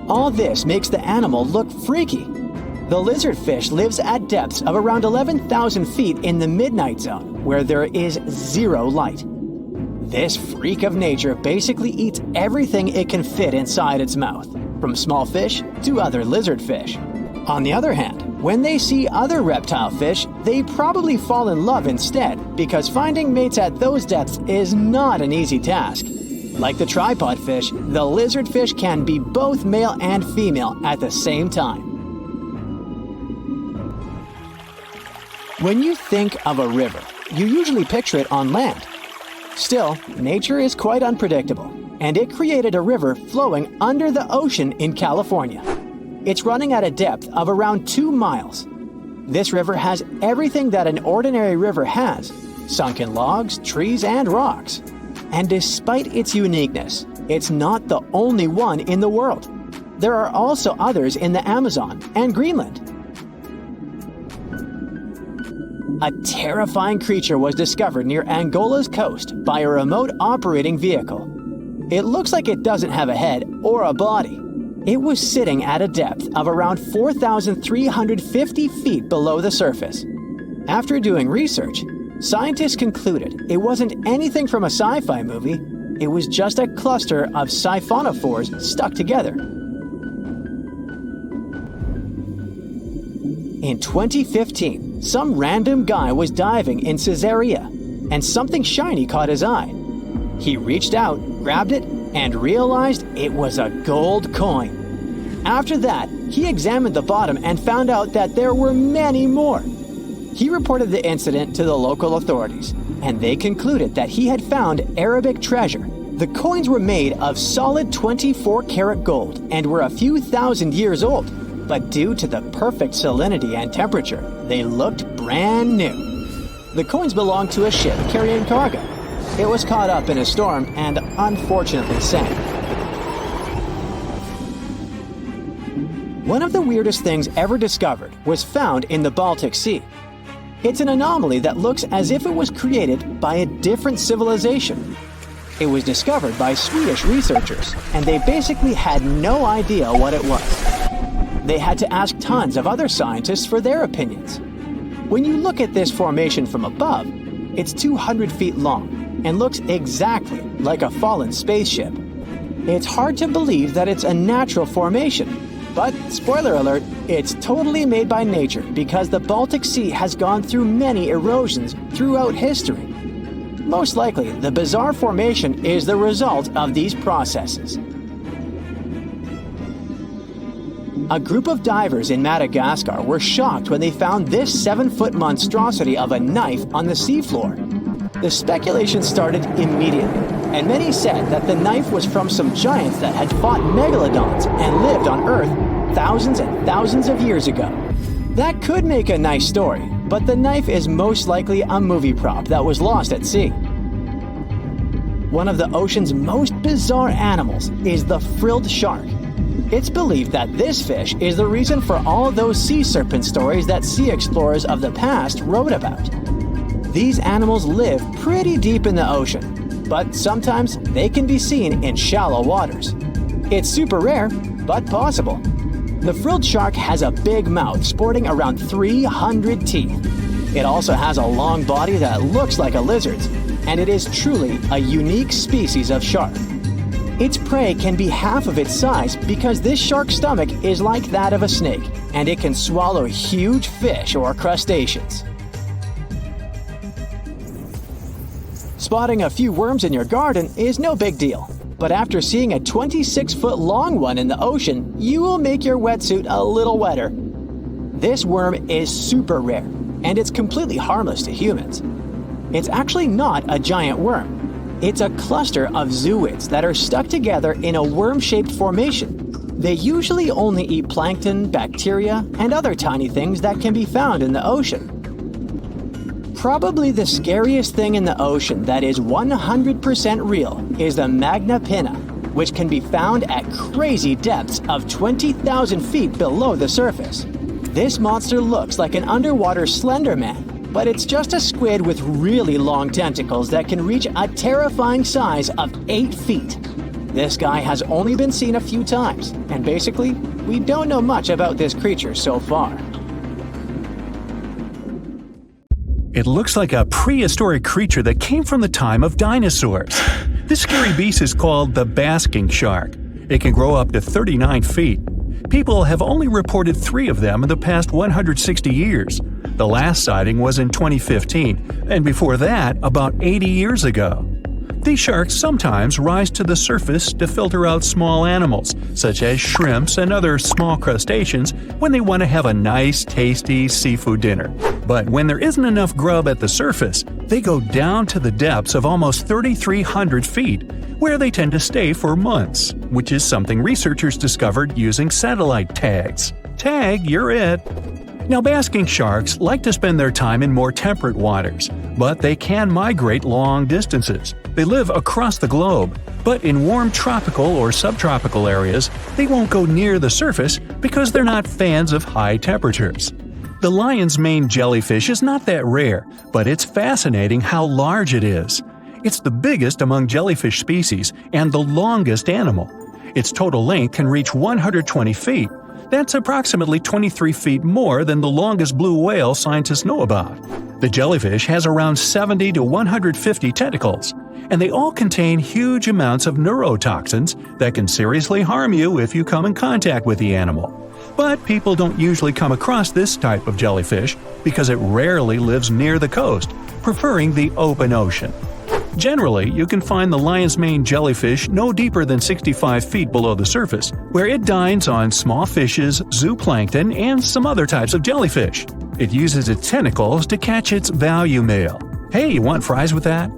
All this makes the animal look freaky. The lizardfish lives at depths of around 11,000 feet in the midnight zone, where there is zero light. This freak of nature basically eats everything it can fit inside its mouth, from small fish to other lizardfish. On the other hand, when they see other reptile fish, they probably fall in love instead, because finding mates at those depths is not an easy task. Like the tripod fish, the lizardfish can be both male and female at the same time. When you think of a river, you usually picture it on land. Still, nature is quite unpredictable, and it created a river flowing under the ocean in California. It's running at a depth of around 2 miles. This river has everything that an ordinary river has: sunken logs, trees, and rocks. And despite its uniqueness, it's not the only one in the world. There are also others in the Amazon and Greenland. A terrifying creature was discovered near Angola's coast by a remote operating vehicle. It looks like it doesn't have a head or a body. It was sitting at a depth of around 4,350 feet below the surface. After doing research, scientists concluded it wasn't anything from a sci-fi movie, it was just a cluster of siphonophores stuck together. In 2015, some random guy was diving in Caesarea, and something shiny caught his eye. He reached out, grabbed it, and realized it was a gold coin. After that, he examined the bottom and found out that there were many more. He reported the incident to the local authorities, and they concluded that he had found Arabic treasure. The coins were made of solid 24-karat gold and were a few thousand years old, but due to the perfect salinity and temperature, they looked brand new. The coins belonged to a ship carrying cargo. It was caught up in a storm and unfortunately sank. One of the weirdest things ever discovered was found in the Baltic Sea. It's an anomaly that looks as if it was created by a different civilization. It was discovered by Swedish researchers, and they basically had no idea what it was. They had to ask tons of other scientists for their opinions. When you look at this formation from above, it's 200 feet long and looks exactly like a fallen spaceship. It's hard to believe that it's a natural formation. But, spoiler alert, it's totally made by nature because the Baltic Sea has gone through many erosions throughout history. Most likely, the bizarre formation is the result of these processes. A group of divers in Madagascar were shocked when they found this 7-foot monstrosity of a knife on the seafloor. The speculation started immediately, and many said that the knife was from some giants that had fought megalodons and lived on Earth thousands and thousands of years ago. That could make a nice story, but the knife is most likely a movie prop that was lost at sea. One of the ocean's most bizarre animals is the frilled shark. It's believed that this fish is the reason for all those sea serpent stories that sea explorers of the past wrote about. These animals live pretty deep in the ocean, but sometimes they can be seen in shallow waters. It's super rare, but possible. The frilled shark has a big mouth sporting around 300 teeth. It also has a long body that looks like a lizard's, and it is truly a unique species of shark. Its prey can be half of its size because this shark's stomach is like that of a snake, and it can swallow huge fish or crustaceans. Spotting a few worms in your garden is no big deal, but after seeing a 26-foot-long one in the ocean, you will make your wetsuit a little wetter. This worm is super rare, and it's completely harmless to humans. It's actually not a giant worm. It's a cluster of zooids that are stuck together in a worm-shaped formation. They usually only eat plankton, bacteria, and other tiny things that can be found in the ocean. Probably the scariest thing in the ocean that is 100% real is the magna pinna, which can be found at crazy depths of 20,000 feet below the surface. This monster looks like an underwater Slender Man, but it's just a squid with really long tentacles that can reach a terrifying size of 8 feet. This guy has only been seen a few times, and basically, we don't know much about this creature so far. It looks like a prehistoric creature that came from the time of dinosaurs. This scary beast is called the basking shark. It can grow up to 39 feet. People have only reported 3 of them in the past 160 years. The last sighting was in 2015, and before that, about 80 years ago. These sharks sometimes rise to the surface to filter out small animals, such as shrimps and other small crustaceans, when they want to have a nice, tasty seafood dinner. But when there isn't enough grub at the surface, they go down to the depths of almost 3,300 feet, where they tend to stay for months, which is something researchers discovered using satellite tags. Tag, you're it! Now, basking sharks like to spend their time in more temperate waters, but they can migrate long distances. They live across the globe, but in warm tropical or subtropical areas, they won't go near the surface because they're not fans of high temperatures. The lion's mane jellyfish is not that rare, but it's fascinating how large it is. It's the biggest among jellyfish species and the longest animal. Its total length can reach 120 feet. That's approximately 23 feet more than the longest blue whale scientists know about. The jellyfish has around 70 to 150 tentacles, and they all contain huge amounts of neurotoxins that can seriously harm you if you come in contact with the animal. But people don't usually come across this type of jellyfish because it rarely lives near the coast, preferring the open ocean. Generally, you can find the lion's mane jellyfish no deeper than 65 feet below the surface, where it dines on small fishes, zooplankton, and some other types of jellyfish. It uses its tentacles to catch its value meal. Hey, you want fries with that?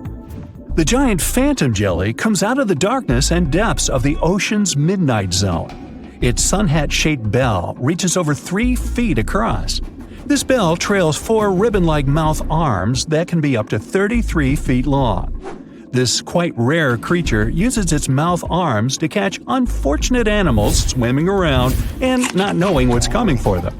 The giant phantom jelly comes out of the darkness and depths of the ocean's midnight zone. Its sun hat-shaped bell reaches over 3 feet across. This bell trails 4 ribbon-like mouth arms that can be up to 33 feet long. This quite rare creature uses its mouth arms to catch unfortunate animals swimming around and not knowing what's coming for them.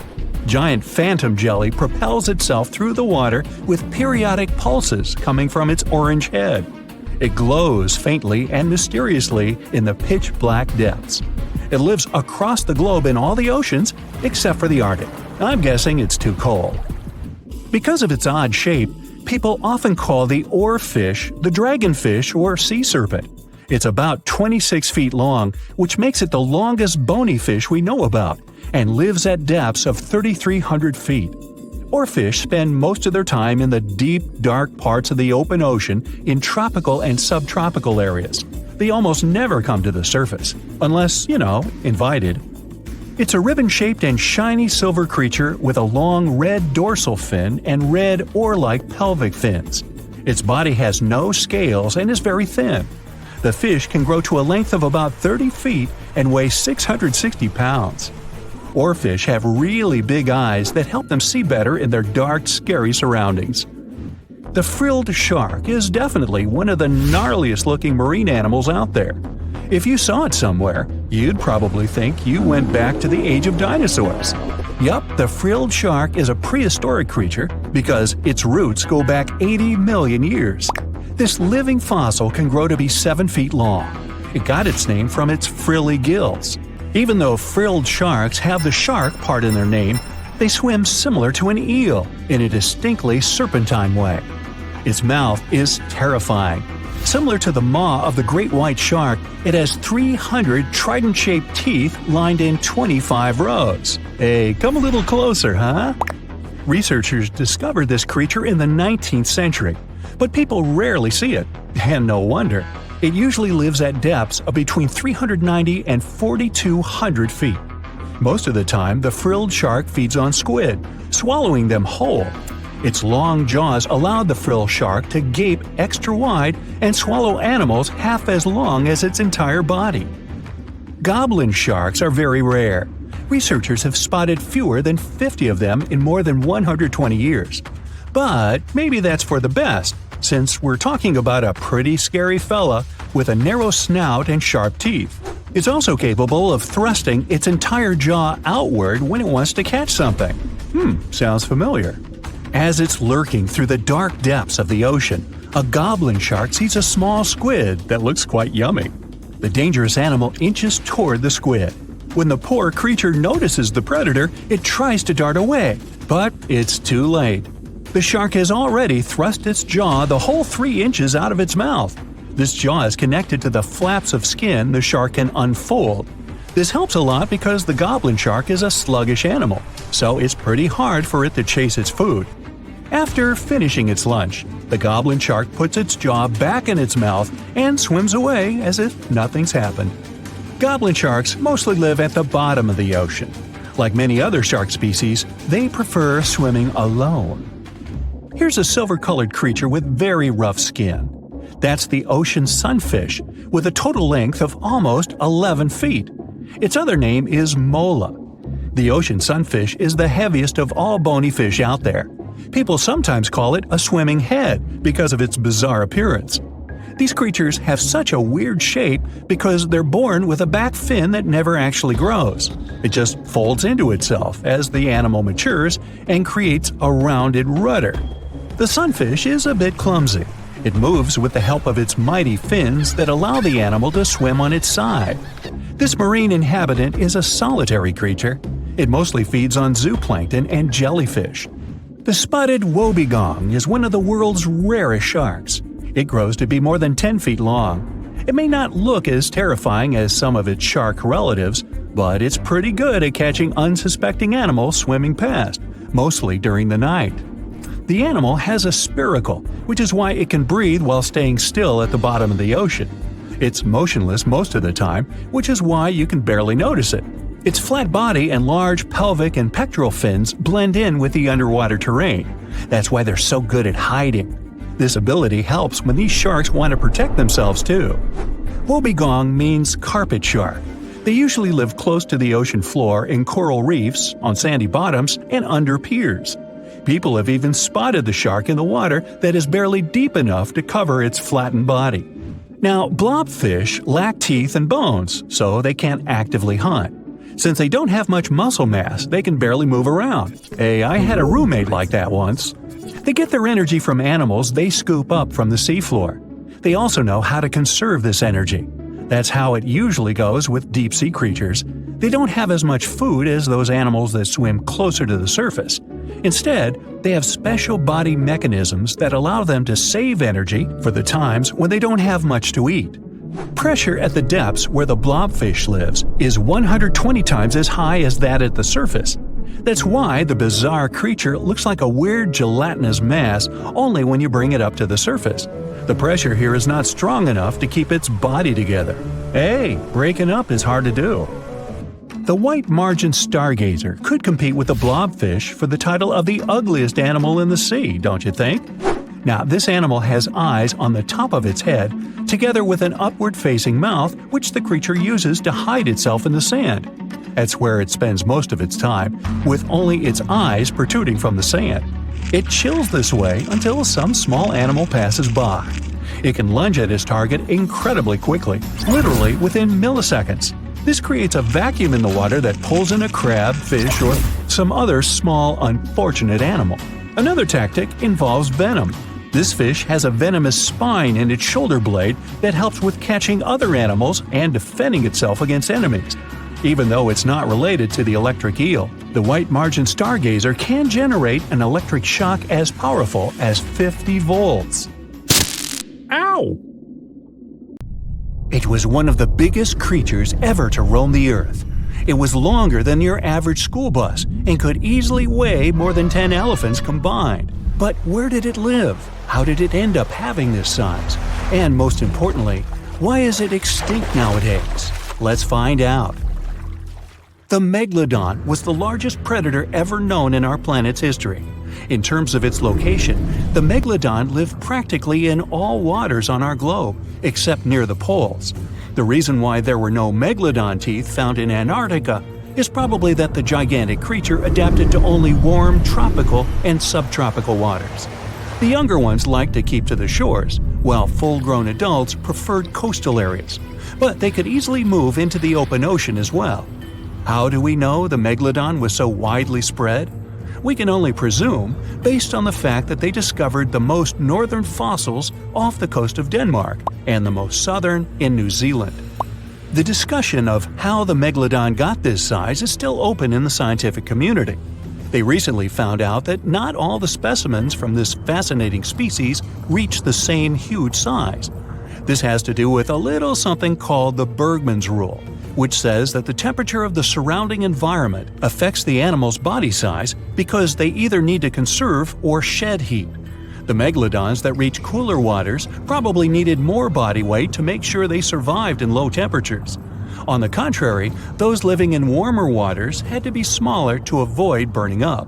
Giant phantom jelly propels itself through the water with periodic pulses coming from its orange head. It glows faintly and mysteriously in the pitch-black depths. It lives across the globe in all the oceans except for the Arctic. I'm guessing it's too cold. Because of its odd shape, people often call the oarfish the dragonfish or sea serpent. It's about 26 feet long, which makes it the longest bony fish we know about, and lives at depths of 3,300 feet. Oarfish spend most of their time in the deep, dark parts of the open ocean in tropical and subtropical areas. They almost never come to the surface, unless, invited. It's a ribbon-shaped and shiny silver creature with a long red dorsal fin and red oar-like pelvic fins. Its body has no scales and is very thin. The fish can grow to a length of about 30 feet and weigh 660 pounds. Oarfish have really big eyes that help them see better in their dark, scary surroundings. The frilled shark is definitely one of the gnarliest-looking marine animals out there. If you saw it somewhere, you'd probably think you went back to the age of dinosaurs. Yup, the frilled shark is a prehistoric creature because its roots go back 80 million years. This living fossil can grow to be 7 feet long. It got its name from its frilly gills. Even though frilled sharks have the shark part in their name, they swim similar to an eel in a distinctly serpentine way. Its mouth is terrifying. Similar to the maw of the great white shark, it has 300 trident-shaped teeth lined in 25 rows. Hey, come a little closer, huh? Researchers discovered this creature in the 19th century, but people rarely see it, and no wonder. It usually lives at depths of between 390 and 4,200 feet. Most of the time, the frilled shark feeds on squid, swallowing them whole. Its long jaws allowed the frilled shark to gape extra wide and swallow animals half as long as its entire body. Goblin sharks are very rare. Researchers have spotted fewer than 50 of them in more than 120 years. But maybe that's for the best. since we're talking about a pretty scary fella with a narrow snout and sharp teeth. It's also capable of thrusting its entire jaw outward when it wants to catch something. Sounds familiar. As it's lurking through the dark depths of the ocean, a goblin shark sees a small squid that looks quite yummy. The dangerous animal inches toward the squid. When the poor creature notices the predator, it tries to dart away, but it's too late. The shark has already thrust its jaw the whole 3 inches out of its mouth. This jaw is connected to the flaps of skin the shark can unfold. This helps a lot because the goblin shark is a sluggish animal, so it's pretty hard for it to chase its food. After finishing its lunch, the goblin shark puts its jaw back in its mouth and swims away as if nothing's happened. Goblin sharks mostly live at the bottom of the ocean. Like many other shark species, they prefer swimming alone. Here's a silver-colored creature with very rough skin. That's the ocean sunfish, with a total length of almost 11 feet. Its other name is mola. The ocean sunfish is the heaviest of all bony fish out there. People sometimes call it a swimming head because of its bizarre appearance. These creatures have such a weird shape because they're born with a back fin that never actually grows. It just folds into itself as the animal matures and creates a rounded rudder. The sunfish is a bit clumsy. It moves with the help of its mighty fins that allow the animal to swim on its side. This marine inhabitant is a solitary creature. It mostly feeds on zooplankton and jellyfish. The spotted wobbegong is one of the world's rarest sharks. It grows to be more than 10 feet long. It may not look as terrifying as some of its shark relatives, but it's pretty good at catching unsuspecting animals swimming past, mostly during the night. The animal has a spiracle, which is why it can breathe while staying still at the bottom of the ocean. It's motionless most of the time, which is why you can barely notice it. Its flat body and large pelvic and pectoral fins blend in with the underwater terrain. That's why they're so good at hiding. This ability helps when these sharks want to protect themselves too. Wobbegong means carpet shark. They usually live close to the ocean floor in coral reefs, on sandy bottoms, and under piers. People have even spotted the shark in the water that is barely deep enough to cover its flattened body. Now, blobfish lack teeth and bones, so they can't actively hunt. Since they don't have much muscle mass, they can barely move around. Hey, I had a roommate like that once. They get their energy from animals they scoop up from the seafloor. They also know how to conserve this energy. That's how it usually goes with deep-sea creatures. They don't have as much food as those animals that swim closer to the surface. Instead, they have special body mechanisms that allow them to save energy for the times when they don't have much to eat. Pressure at the depths where the blobfish lives is 120 times as high as that at the surface. That's why the bizarre creature looks like a weird gelatinous mass only when you bring it up to the surface. The pressure here is not strong enough to keep its body together. Hey, breaking up is hard to do. The white margin stargazer could compete with the blobfish for the title of the ugliest animal in the sea, don't you think? Now, this animal has eyes on the top of its head, together with an upward-facing mouth which the creature uses to hide itself in the sand. That's where it spends most of its time, with only its eyes protruding from the sand. It chills this way until some small animal passes by. It can lunge at its target incredibly quickly, literally within milliseconds. This creates a vacuum in the water that pulls in a crab, fish, or some other small, unfortunate animal. Another tactic involves venom. This fish has a venomous spine in its shoulder blade that helps with catching other animals and defending itself against enemies. Even though it's not related to the electric eel, the white margin stargazer can generate an electric shock as powerful as 50 volts. Ow! It was one of the biggest creatures ever to roam the earth. It was longer than your average school bus and could easily weigh more than 10 elephants combined. But where did it live? How did it end up having this size? And most importantly, why is it extinct nowadays? Let's find out. The Megalodon was the largest predator ever known in our planet's history. In terms of its location, the Megalodon lived practically in all waters on our globe, except near the poles. The reason why there were no Megalodon teeth found in Antarctica is probably that the gigantic creature adapted to only warm tropical and subtropical waters. The younger ones liked to keep to the shores, while full-grown adults preferred coastal areas, but they could easily move into the open ocean as well. How do we know the Megalodon was so widely spread? We can only presume, based on the fact that they discovered the most northern fossils off the coast of Denmark and the most southern in New Zealand. The discussion of how the Megalodon got this size is still open in the scientific community. They recently found out that not all the specimens from this fascinating species reach the same huge size. This has to do with a little something called the Bergmann's Rule, which says that the temperature of the surrounding environment affects the animal's body size because they either need to conserve or shed heat. The megalodons that reach cooler waters probably needed more body weight to make sure they survived in low temperatures. On the contrary, those living in warmer waters had to be smaller to avoid burning up.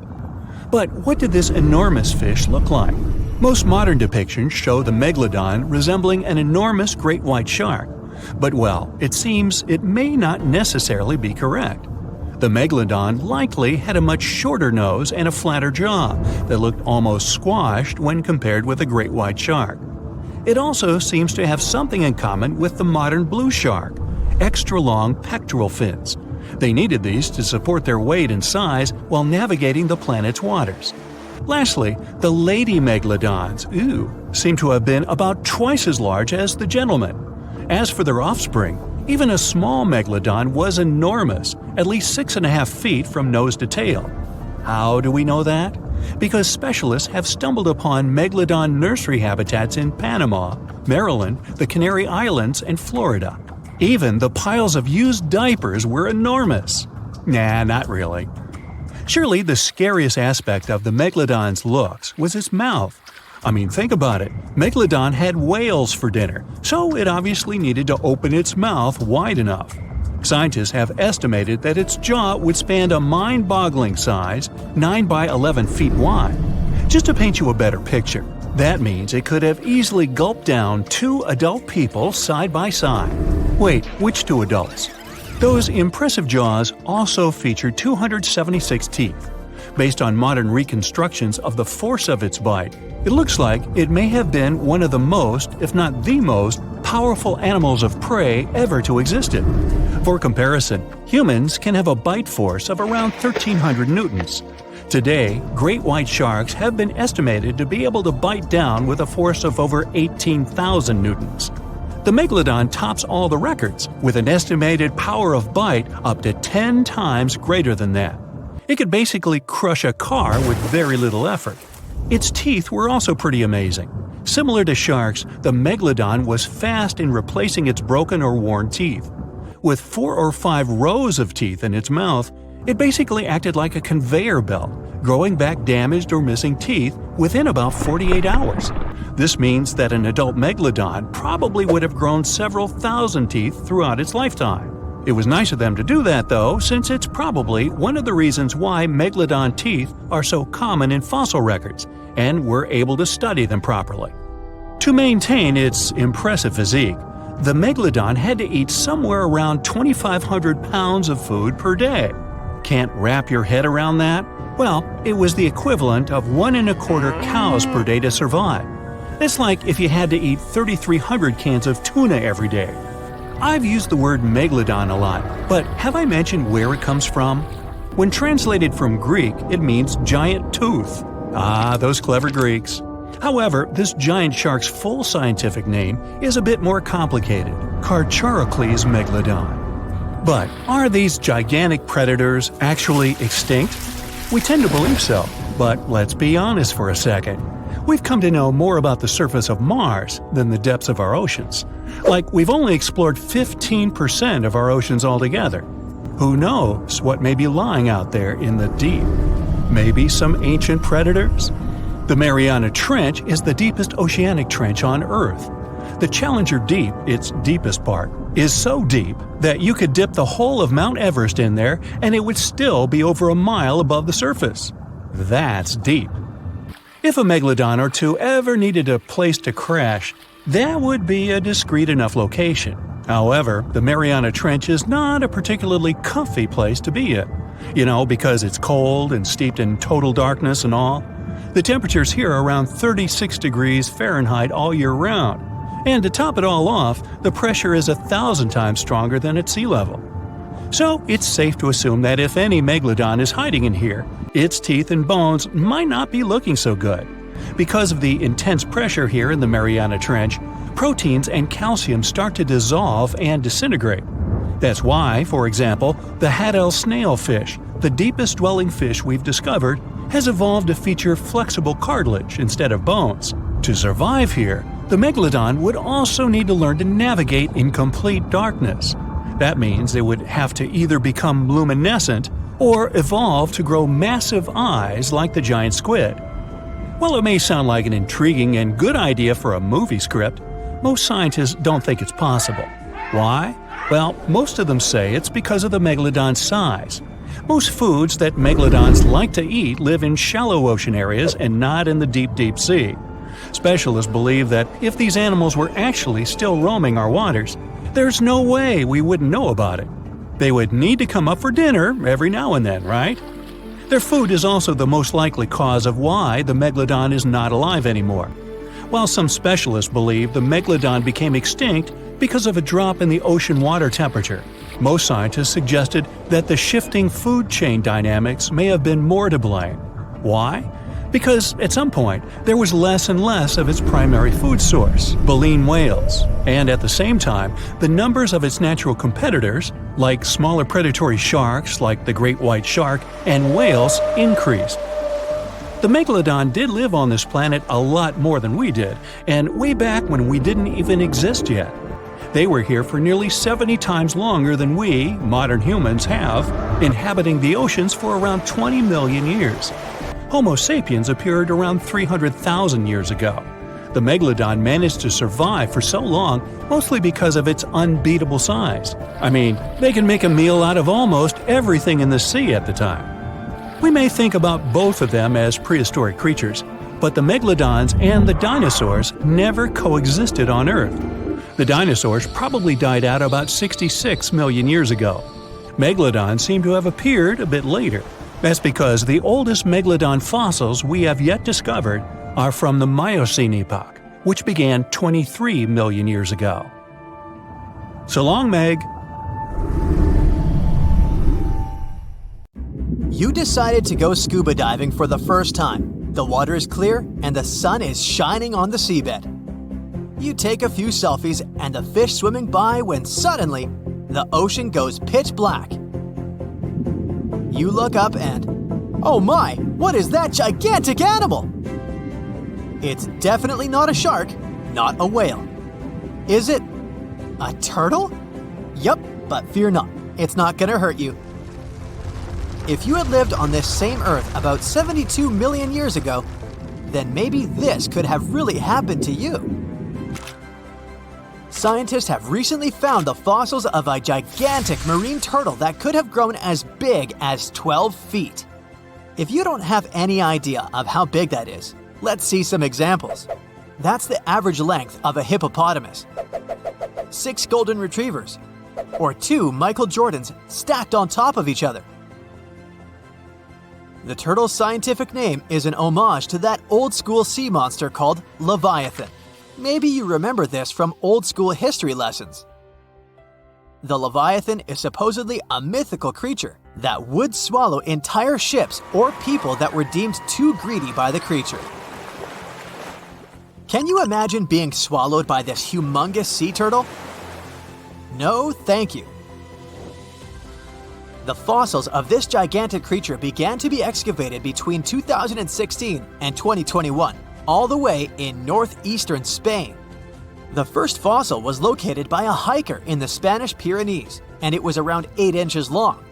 But what did this enormous fish look like? Most modern depictions show the megalodon resembling an enormous great white shark. But well, it seems it may not necessarily be correct. The megalodon likely had a much shorter nose and a flatter jaw that looked almost squashed when compared with a great white shark. It also seems to have something in common with the modern blue shark: extra-long pectoral fins. They needed these to support their weight and size while navigating the planet's waters. Lastly, the lady megalodons, seem to have been about twice as large as the gentlemen. As for their offspring, even a small megalodon was enormous, at least 6.5 feet from nose to tail. How do we know that? Because specialists have stumbled upon megalodon nursery habitats in Panama, Maryland, the Canary Islands, and Florida. Even the piles of used diapers were enormous. Nah, not really. Surely the scariest aspect of the megalodon's looks was its mouth. I mean, think about it. Megalodon had whales for dinner, so it obviously needed to open its mouth wide enough. Scientists have estimated that its jaw would span a mind-boggling size, 9 by 11 feet wide. Just to paint you a better picture, that means it could have easily gulped down 2 adult people side by side. Wait, which 2 adults? Those impressive jaws also feature 276 teeth. Based on modern reconstructions of the force of its bite, it looks like it may have been one of the most, if not the most, powerful animals of prey ever to exist. For comparison, humans can have a bite force of around 1,300 newtons. Today, great white sharks have been estimated to be able to bite down with a force of over 18,000 newtons. The megalodon tops all the records, with an estimated power of bite up to 10 times greater than that. It could basically crush a car with very little effort. Its teeth were also pretty amazing. Similar to sharks, the megalodon was fast in replacing its broken or worn teeth. With 4 or 5 rows of teeth in its mouth, it basically acted like a conveyor belt, growing back damaged or missing teeth within about 48 hours. This means that an adult megalodon probably would have grown several thousand teeth throughout its lifetime. It was nice of them to do that, though, since it's probably one of the reasons why megalodon teeth are so common in fossil records, and we're able to study them properly. To maintain its impressive physique, the megalodon had to eat somewhere around 2,500 pounds of food per day. Can't wrap your head around that? Well, it was the equivalent of 1.25 cows per day to survive. It's like if you had to eat 3,300 cans of tuna every day. I've used the word megalodon a lot, but have I mentioned where it comes from? When translated from Greek, it means giant tooth. Ah, those clever Greeks. However, this giant shark's full scientific name is a bit more complicated: Carcharocles megalodon. But are these gigantic predators actually extinct? We tend to believe so, but let's be honest for a second. We've come to know more about the surface of Mars than the depths of our oceans. Like, we've only explored 15% of our oceans altogether. Who knows what may be lying out there in the deep? Maybe some ancient predators? The Mariana Trench is the deepest oceanic trench on Earth. The Challenger Deep, its deepest part, is so deep that you could dip the whole of Mount Everest in there and it would still be over a mile above the surface. That's deep. If a megalodon or two ever needed a place to crash, that would be a discreet enough location. However, the Mariana Trench is not a particularly comfy place to be in. Because it's cold and steeped in total darkness and all. The temperatures here are around 36 degrees Fahrenheit all year round. And to top it all off, the pressure is 1,000 times stronger than at sea level. So it's safe to assume that if any megalodon is hiding in here, its teeth and bones might not be looking so good. Because of the intense pressure here in the Mariana Trench, proteins and calcium start to dissolve and disintegrate. That's why, for example, the Haddell snailfish, the deepest dwelling fish we've discovered, has evolved to feature flexible cartilage instead of bones. To survive here, the megalodon would also need to learn to navigate in complete darkness. That means it would have to either become luminescent or evolve to grow massive eyes like the giant squid. While it may sound like an intriguing and good idea for a movie script, most scientists don't think it's possible. Why? Well, most of them say it's because of the megalodon's size. Most foods that megalodons like to eat live in shallow ocean areas and not in the deep sea. Specialists believe that if these animals were actually still roaming our waters, there's no way we wouldn't know about it. They would need to come up for dinner every now and then, right? Their food is also the most likely cause of why the megalodon is not alive anymore. While some specialists believe the megalodon became extinct because of a drop in the ocean water temperature, most scientists suggested that the shifting food chain dynamics may have been more to blame. Why? Because at some point, there was less and less of its primary food source, baleen whales, and at the same time, the numbers of its natural competitors, like smaller predatory sharks like the great white shark and whales, increased. The megalodon did live on this planet a lot more than we did, and way back when we didn't even exist yet. They were here for nearly 70 times longer than we, modern humans, have, inhabiting the oceans for around 20 million years. Homo sapiens appeared around 300,000 years ago. The megalodon managed to survive for so long mostly because of its unbeatable size. I mean, they can make a meal out of almost everything in the sea at the time. We may think about both of them as prehistoric creatures, but the megalodons and the dinosaurs never coexisted on Earth. The dinosaurs probably died out about 66 million years ago. Megalodons seem to have appeared a bit later. That's because the oldest megalodon fossils we have yet discovered are from the Miocene epoch, which began 23 million years ago. So long, Meg. You decided to go scuba diving for the first time. The water is clear and the sun is shining on the seabed. You take a few selfies and the fish swimming by when suddenly the ocean goes pitch black. You look up and, oh my, what is that gigantic animal? It's definitely not a shark, not a whale. Is it a turtle? Yup, but fear not, it's not gonna hurt you. If you had lived on this same Earth about 72 million years ago, then maybe this could have really happened to you. Scientists have recently found the fossils of a gigantic marine turtle that could have grown as big as 12 feet. If you don't have any idea of how big that is, let's see some examples. That's the average length of a hippopotamus, 6 golden retrievers, or 2 Michael Jordans stacked on top of each other. The turtle's scientific name is an homage to that old-school sea monster called Leviathan. Maybe you remember this from old-school history lessons. The Leviathan is supposedly a mythical creature that would swallow entire ships or people that were deemed too greedy by the creature. Can you imagine being swallowed by this humongous sea turtle? No, thank you. The fossils of this gigantic creature began to be excavated between 2016 and 2021, all the way in northeastern Spain. The first fossil was located by a hiker in the Spanish Pyrenees, and it was around 8 inches long.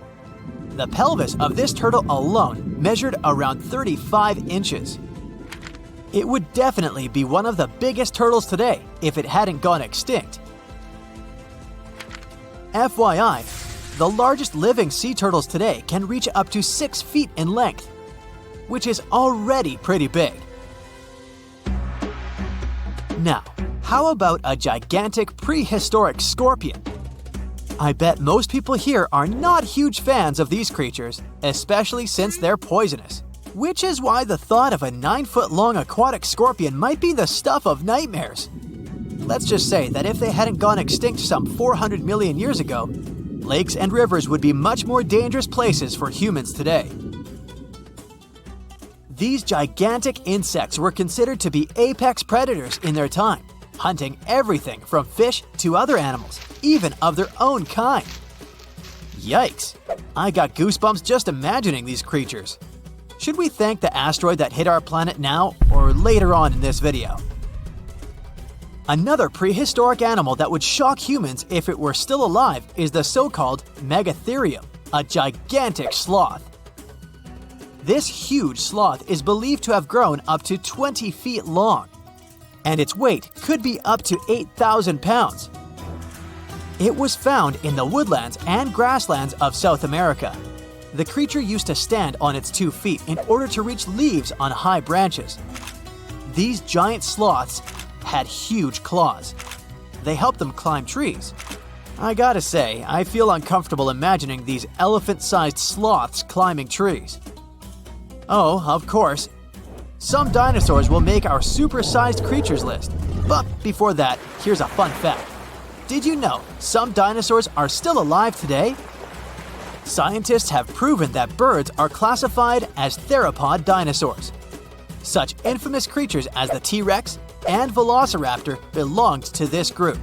The pelvis of this turtle alone measured around 35 inches. It would definitely be one of the biggest turtles today if it hadn't gone extinct. FYI, the largest living sea turtles today can reach up to 6 feet in length, which is already pretty big. Now, how about a gigantic prehistoric scorpion? I bet most people here are not huge fans of these creatures, especially since they're poisonous. which is why the thought of a 9-foot-long aquatic scorpion might be the stuff of nightmares. Let's just say that if they hadn't gone extinct some 400 million years ago, lakes and rivers would be much more dangerous places for humans today. These gigantic insects were considered to be apex predators in their time, hunting everything from fish to other animals, even of their own kind. Yikes! I got goosebumps just imagining these creatures. Should we thank the asteroid that hit our planet now or later on in this video? Another prehistoric animal that would shock humans if it were still alive is the so-called Megatherium, a gigantic sloth. This huge sloth is believed to have grown up to 20 feet long, and its weight could be up to 8,000 pounds. It was found in the woodlands and grasslands of South America. The creature used to stand on its 2 feet in order to reach leaves on high branches. These giant sloths had huge claws. They helped them climb trees. I gotta say, I feel uncomfortable imagining these elephant-sized sloths climbing trees. Oh, of course, some dinosaurs will make our super-sized creatures list. But before that, here's a fun fact. Did you know some dinosaurs are still alive today? Scientists have proven that birds are classified as theropod dinosaurs. Such infamous creatures as the T-Rex and Velociraptor belonged to this group.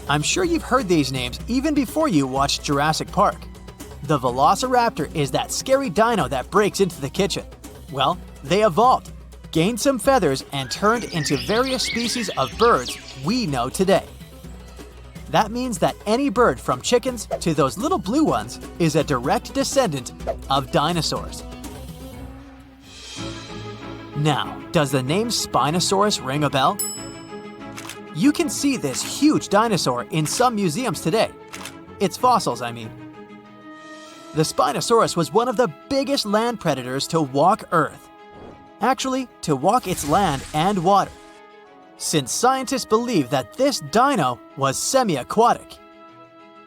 I'm sure you've heard these names even before you watched Jurassic Park. The Velociraptor is that scary dino that breaks into the kitchen. Well, they evolved, gained some feathers, and turned into various species of birds we know today. That means that any bird from chickens to those little blue ones is a direct descendant of dinosaurs. Now, does the name Spinosaurus ring a bell? You can see this huge dinosaur in some museums today. Its fossils, I mean. The Spinosaurus was one of the biggest land predators to walk Earth. Actually, to walk its land and water, since scientists believe that this dino was semi-aquatic.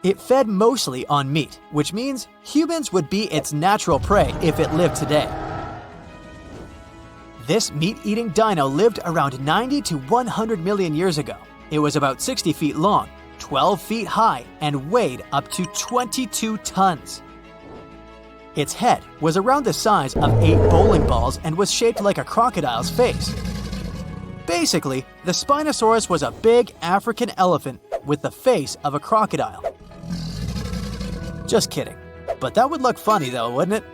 It fed mostly on meat, which means humans would be its natural prey if it lived today. This meat-eating dino lived around 90 to 100 million years ago. It was about 60 feet long, 12 feet high, and weighed up to 22 tons. Its head was around the size of 8 bowling balls and was shaped like a crocodile's face. Basically, the Spinosaurus was a big African elephant with the face of a crocodile. Just kidding. But that would look funny though, wouldn't it?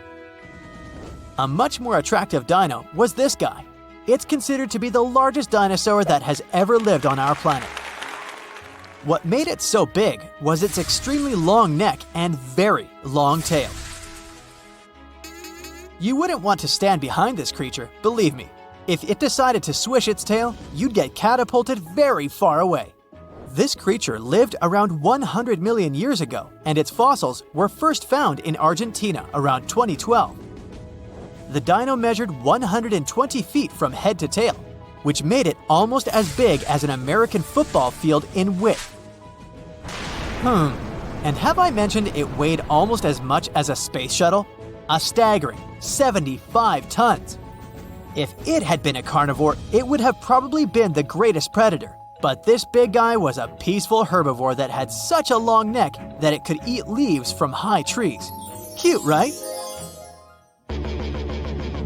A much more attractive dino was this guy. It's considered to be the largest dinosaur that has ever lived on our planet. What made it so big was its extremely long neck and very long tail. You wouldn't want to stand behind this creature, believe me. If it decided to swish its tail, you'd get catapulted very far away. This creature lived around 100 million years ago, and its fossils were first found in Argentina around 2012. The dino measured 120 feet from head to tail, which made it almost as big as an American football field in width. And have I mentioned it weighed almost as much as a space shuttle? A staggering 75 tons. If it had been a carnivore, it would have probably been the greatest predator. But this big guy was a peaceful herbivore that had such a long neck that it could eat leaves from high trees. Cute, right?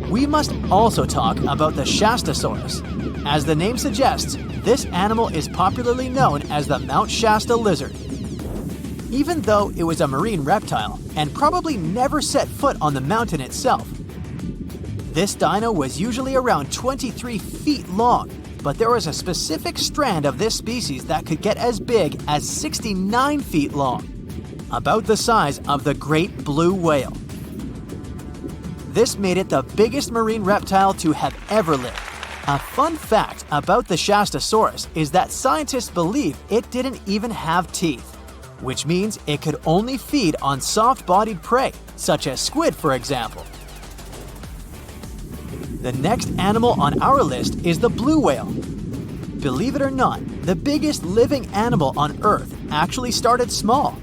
We must also talk about the Shastasaurus. As the name suggests, this animal is popularly known as the Mount Shasta lizard. Even though it was a marine reptile and probably never set foot on the mountain itself, this dino was usually around 23 feet long, but there was a specific strand of this species that could get as big as 69 feet long, about the size of the great blue whale. This made it the biggest marine reptile to have ever lived. A fun fact about the Shastasaurus is that scientists believe it didn't even have teeth, which means it could only feed on soft-bodied prey, such as squid, for example. The next animal on our list is the blue whale. Believe it or not, the biggest living animal on Earth actually started small.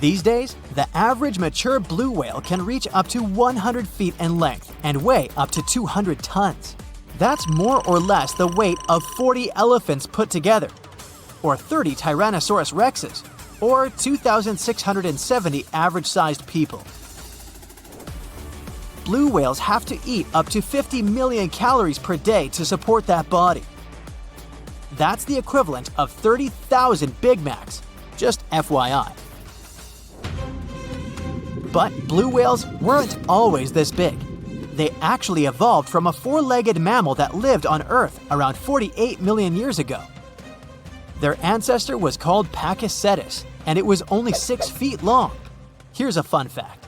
These days, the average mature blue whale can reach up to 100 feet in length and weigh up to 200 tons. That's more or less the weight of 40 elephants put together, or 30 Tyrannosaurus rexes, or 2,670 average-sized people. Blue whales have to eat up to 50 million calories per day to support that body. That's the equivalent of 30,000 Big Macs, just FYI. But blue whales weren't always this big. They actually evolved from a four-legged mammal that lived on Earth around 48 million years ago. Their ancestor was called Pakicetus, and it was only 6 feet long. Here's a fun fact.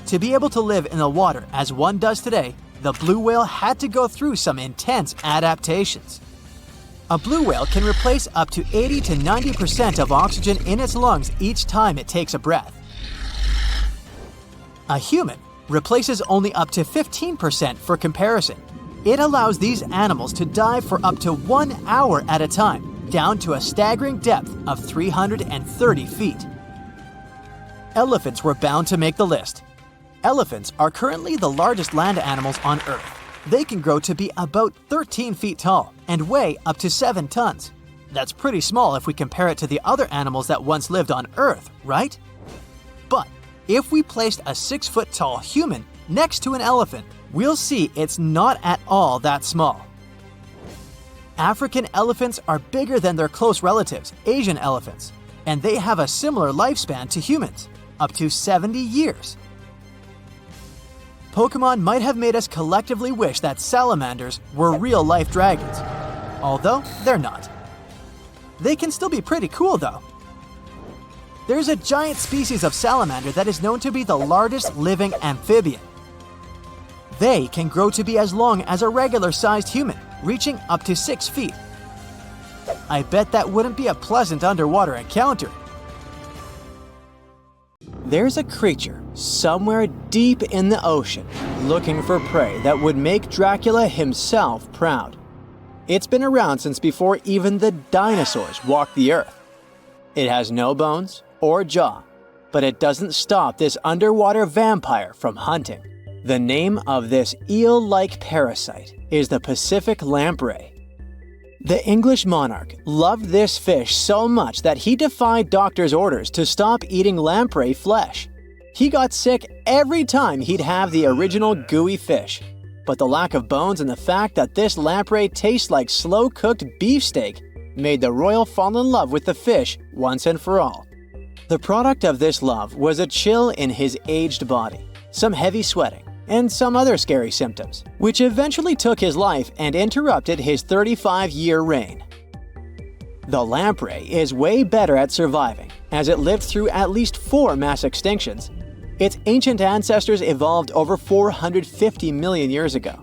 To be able to live in the water as one does today, the blue whale had to go through some intense adaptations. A blue whale can replace up to 80 to 90% of oxygen in its lungs each time it takes a breath. A human replaces only up to 15% for comparison. It allows these animals to dive for up to 1 hour at a time, down to a staggering depth of 330 feet. Elephants were bound to make the list. Elephants are currently the largest land animals on Earth. They can grow to be about 13 feet tall and weigh up to 7 tons. That's pretty small if we compare it to the other animals that once lived on Earth, right? But if we placed a 6-foot-tall human next to an elephant, we'll see it's not at all that small. African elephants are bigger than their close relatives, Asian elephants, and they have a similar lifespan to humans, up to 70 years. Pokemon might have made us collectively wish that salamanders were real-life dragons, although they're not. They can still be pretty cool, though. There's a giant species of salamander that is known to be the largest living amphibian. They can grow to be as long as a regular-sized human, reaching up to 6 feet. I bet that wouldn't be a pleasant underwater encounter. There's a creature somewhere deep in the ocean looking for prey that would make Dracula himself proud. It's been around since before even the dinosaurs walked the earth. It has no bones or jaw, but it doesn't stop this underwater vampire from hunting. The name of this eel-like parasite is the Pacific lamprey. The English monarch loved this fish so much that he defied doctors' orders to stop eating lamprey flesh. He got sick every time he'd have the original gooey fish. But the lack of bones and the fact that this lamprey tastes like slow-cooked beefsteak made the royal fall in love with the fish once and for all. The product of this love was a chill in his aged body, some heavy sweating, and some other scary symptoms, which eventually took his life and interrupted his 35-year reign. The lamprey is way better at surviving, as it lived through at least 4 mass extinctions. Its ancient ancestors evolved over 450 million years ago.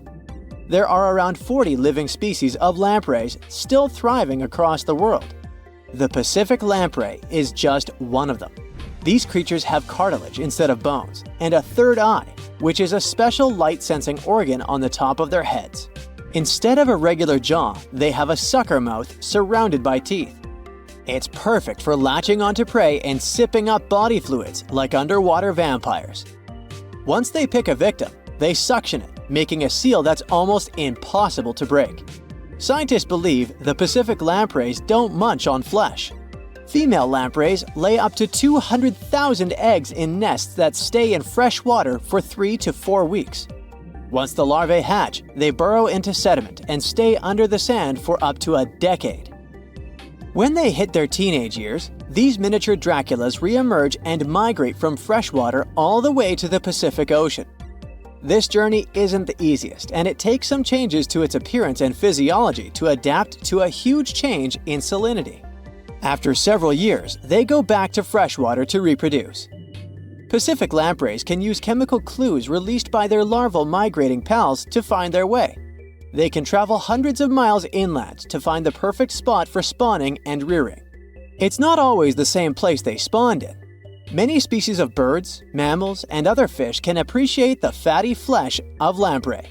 There are around 40 living species of lampreys still thriving across the world. The Pacific lamprey is just one of them. These creatures have cartilage instead of bones, and a third eye, which is a special light-sensing organ on the top of their heads. Instead of a regular jaw, they have a sucker mouth surrounded by teeth. It's perfect for latching onto prey and sipping up body fluids like underwater vampires. Once they pick a victim, they suction it, making a seal that's almost impossible to break. Scientists believe the Pacific lampreys don't munch on flesh. Female lampreys lay up to 200,000 eggs in nests that stay in fresh water for 3 to 4 weeks. Once the larvae hatch, they burrow into sediment and stay under the sand for up to a decade. When they hit their teenage years, these miniature Draculas re-emerge and migrate from freshwater all the way to the Pacific Ocean. This journey isn't the easiest, and it takes some changes to its appearance and physiology to adapt to a huge change in salinity. After several years, they go back to freshwater to reproduce. Pacific lampreys can use chemical clues released by their larval migrating pals to find their way. They can travel hundreds of miles inland to find the perfect spot for spawning and rearing. It's not always the same place they spawned in. Many species of birds, mammals, and other fish can appreciate the fatty flesh of lamprey.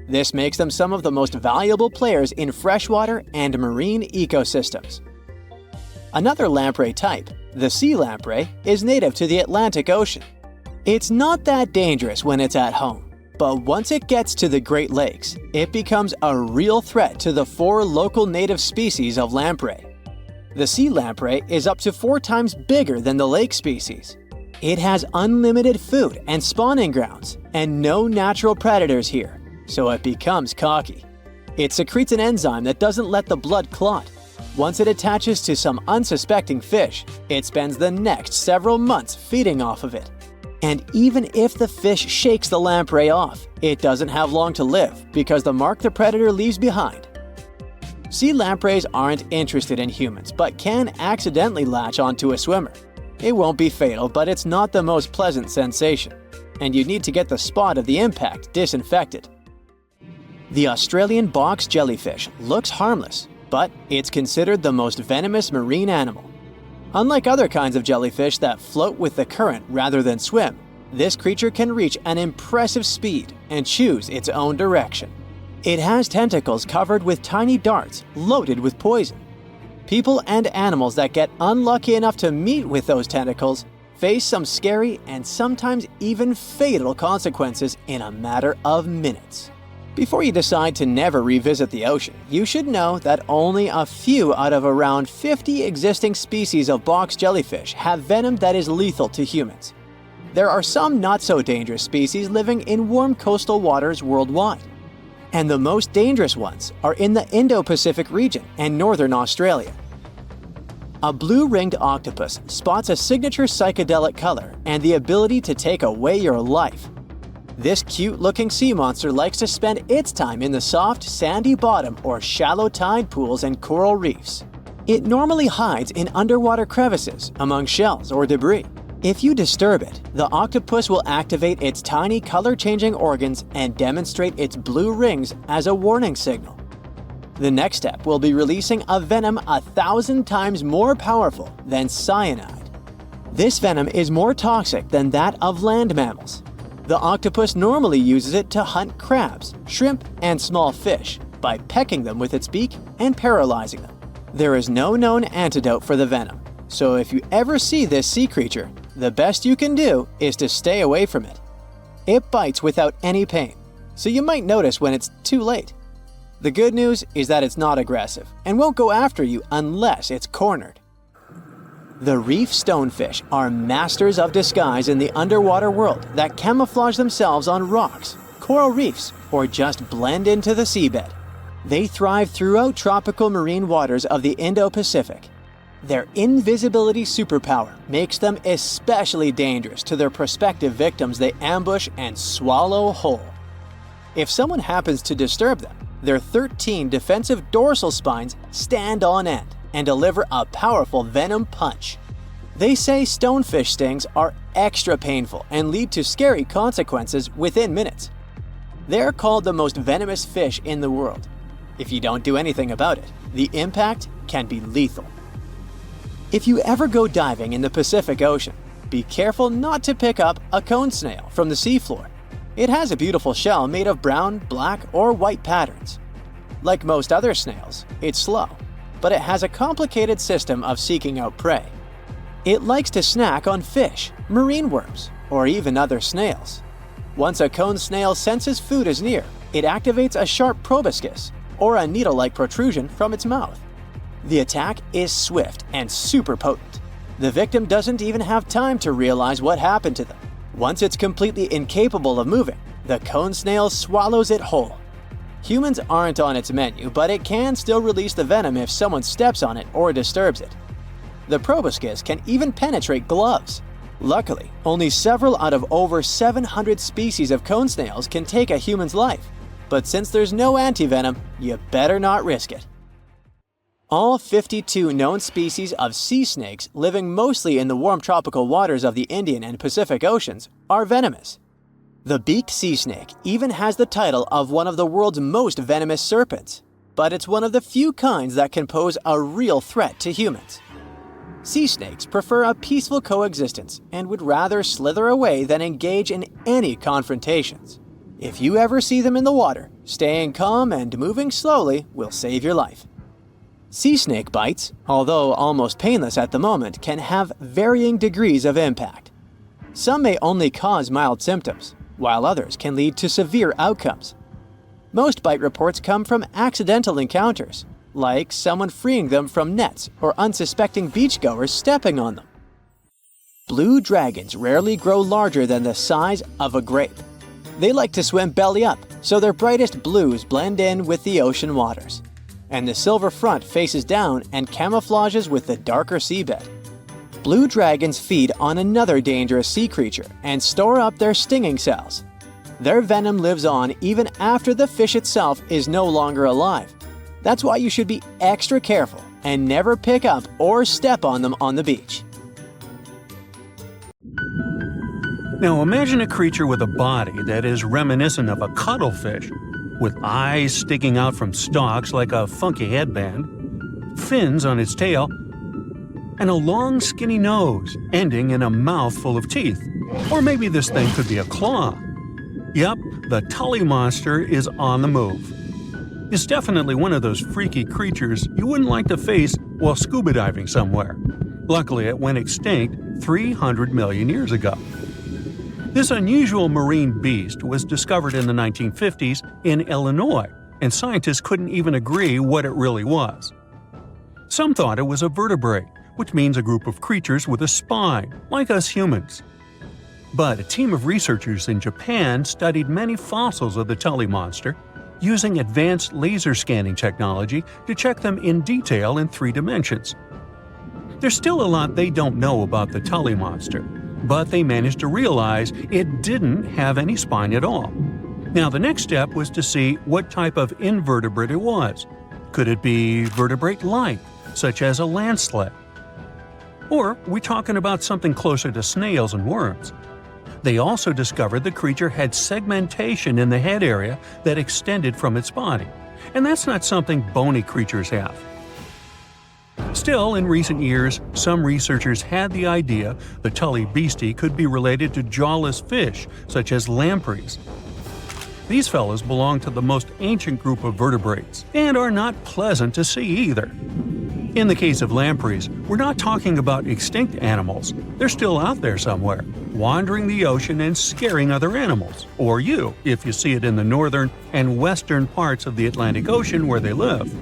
This makes them some of the most valuable players in freshwater and marine ecosystems. Another lamprey type, The sea lamprey is native to the Atlantic Ocean. It's not that dangerous when it's at home, but once it gets to the Great Lakes, it becomes a real threat to the 4 local native species of lamprey. The sea lamprey is up to 4 times bigger than the lake species. It has unlimited food and spawning grounds, and no natural predators here, so it becomes cocky. It secretes an enzyme that doesn't let the blood clot. Once it attaches to some unsuspecting fish, it spends the next several months feeding off of it. And even if the fish shakes the lamprey off, it doesn't have long to live because the mark the predator leaves behind. Sea lampreys aren't interested in humans, but can accidentally latch onto a swimmer. It won't be fatal, but it's not the most pleasant sensation, and you need to get the spot of the impact disinfected. The Australian box jellyfish looks harmless, but it's considered the most venomous marine animal. Unlike other kinds of jellyfish that float with the current rather than swim, this creature can reach an impressive speed and choose its own direction. It has tentacles covered with tiny darts loaded with poison. People and animals that get unlucky enough to meet with those tentacles face some scary and sometimes even fatal consequences in a matter of minutes. Before you decide to never revisit the ocean, you should know that only a few out of around 50 existing species of box jellyfish have venom that is lethal to humans. There are some not-so-dangerous species living in warm coastal waters worldwide. And the most dangerous ones are in the Indo-Pacific region and northern Australia. A blue-ringed octopus spots a signature psychedelic color and the ability to take away your life. This cute-looking sea monster likes to spend its time in the soft, sandy bottom or shallow tide pools and coral reefs. It normally hides in underwater crevices, among shells or debris. If you disturb it, the octopus will activate its tiny color-changing organs and demonstrate its blue rings as a warning signal. The next step will be releasing a venom 1,000 times more powerful than cyanide. This venom is more toxic than that of land mammals. The octopus normally uses it to hunt crabs, shrimp, and small fish by pecking them with its beak and paralyzing them. There is no known antidote for the venom, so if you ever see this sea creature, the best you can do is to stay away from it. It bites without any pain, so you might notice when it's too late. The good news is that it's not aggressive and won't go after you unless it's cornered. The reef stonefish are masters of disguise in the underwater world that camouflage themselves on rocks, coral reefs, or just blend into the seabed. They thrive throughout tropical marine waters of the Indo-Pacific. Their invisibility superpower makes them especially dangerous to their prospective victims they ambush and swallow whole. If someone happens to disturb them, their 13 defensive dorsal spines stand on end and deliver a powerful venom punch. They say stonefish stings are extra painful and lead to scary consequences within minutes. They're called the most venomous fish in the world. If you don't do anything about it, the impact can be lethal. If you ever go diving in the Pacific Ocean, be careful not to pick up a cone snail from the seafloor. It has a beautiful shell made of brown, black, or white patterns. Like most other snails, it's slow, but it has a complicated system of seeking out prey. It likes to snack on fish, marine worms, or even other snails. Once a cone snail senses food is near, it activates a sharp proboscis, or a needle-like protrusion from its mouth. The attack is swift and super potent. The victim doesn't even have time to realize what happened to them. Once it's completely incapable of moving, the cone snail swallows it whole. Humans aren't on its menu, but it can still release the venom if someone steps on it or disturbs it. The proboscis can even penetrate gloves. Luckily, only several out of over 700 species of cone snails can take a human's life. But since there's no antivenom, you better not risk it. All 52 known species of sea snakes living mostly in the warm tropical waters of the Indian and Pacific Oceans are venomous. The beaked sea snake even has the title of one of the world's most venomous serpents, but it's one of the few kinds that can pose a real threat to humans. Sea snakes prefer a peaceful coexistence and would rather slither away than engage in any confrontations. If you ever see them in the water, staying calm and moving slowly will save your life. Sea snake bites, although almost painless at the moment, can have varying degrees of impact. Some may only cause mild symptoms, while others can lead to severe outcomes. Most bite reports come from accidental encounters, like someone freeing them from nets or unsuspecting beachgoers stepping on them. Blue dragons rarely grow larger than the size of a grape. They like to swim belly up, so their brightest blues blend in with the ocean waters. And the silver front faces down and camouflages with the darker seabed. Blue dragons feed on another dangerous sea creature and store up their stinging cells. Their venom lives on even after the fish itself is no longer alive. That's why you should be extra careful and never pick up or step on them on the beach. Now imagine a creature with a body that is reminiscent of a cuttlefish, with eyes sticking out from stalks like a funky headband, fins on its tail, and a long skinny nose ending in a mouth full of teeth. Or maybe this thing could be a claw. Yep, the Tully monster is on the move. It's definitely one of those freaky creatures you wouldn't like to face while scuba diving somewhere. Luckily, it went extinct 300 million years ago. This unusual marine beast was discovered in the 1950s in Illinois, and scientists couldn't even agree what it really was. Some thought it was a vertebrate, which means a group of creatures with a spine, like us humans. But a team of researchers in Japan studied many fossils of the Tully monster, using advanced laser scanning technology to check them in detail in 3 dimensions. There's still a lot they don't know about the Tully monster, but they managed to realize it didn't have any spine at all. Now the next step was to see what type of invertebrate it was. Could it be vertebrate-like, such as a land sled? Or are we talking about something closer to snails and worms? They also discovered the creature had segmentation in the head area that extended from its body, and that's not something bony creatures have. Still, in recent years, some researchers had the idea the Tully beastie could be related to jawless fish, such as lampreys. These fellows belong to the most ancient group of vertebrates, and are not pleasant to see either. In the case of lampreys, we're not talking about extinct animals. They're still out there somewhere, wandering the ocean and scaring other animals, or you, if you see it in the northern and western parts of the Atlantic Ocean where they live.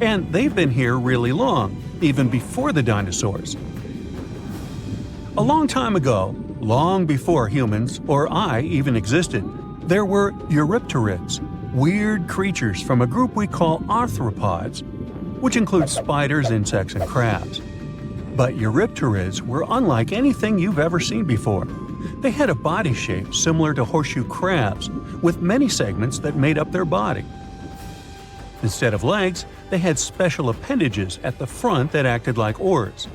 And they've been here really long, even before the dinosaurs. A long time ago, long before humans or I even existed, there were eurypterids, weird creatures from a group we call arthropods, which includes spiders, insects, and crabs. But eurypterids were unlike anything you've ever seen before. They had a body shape similar to horseshoe crabs, with many segments that made up their body. Instead of legs, they had special appendages at the front that acted like oars.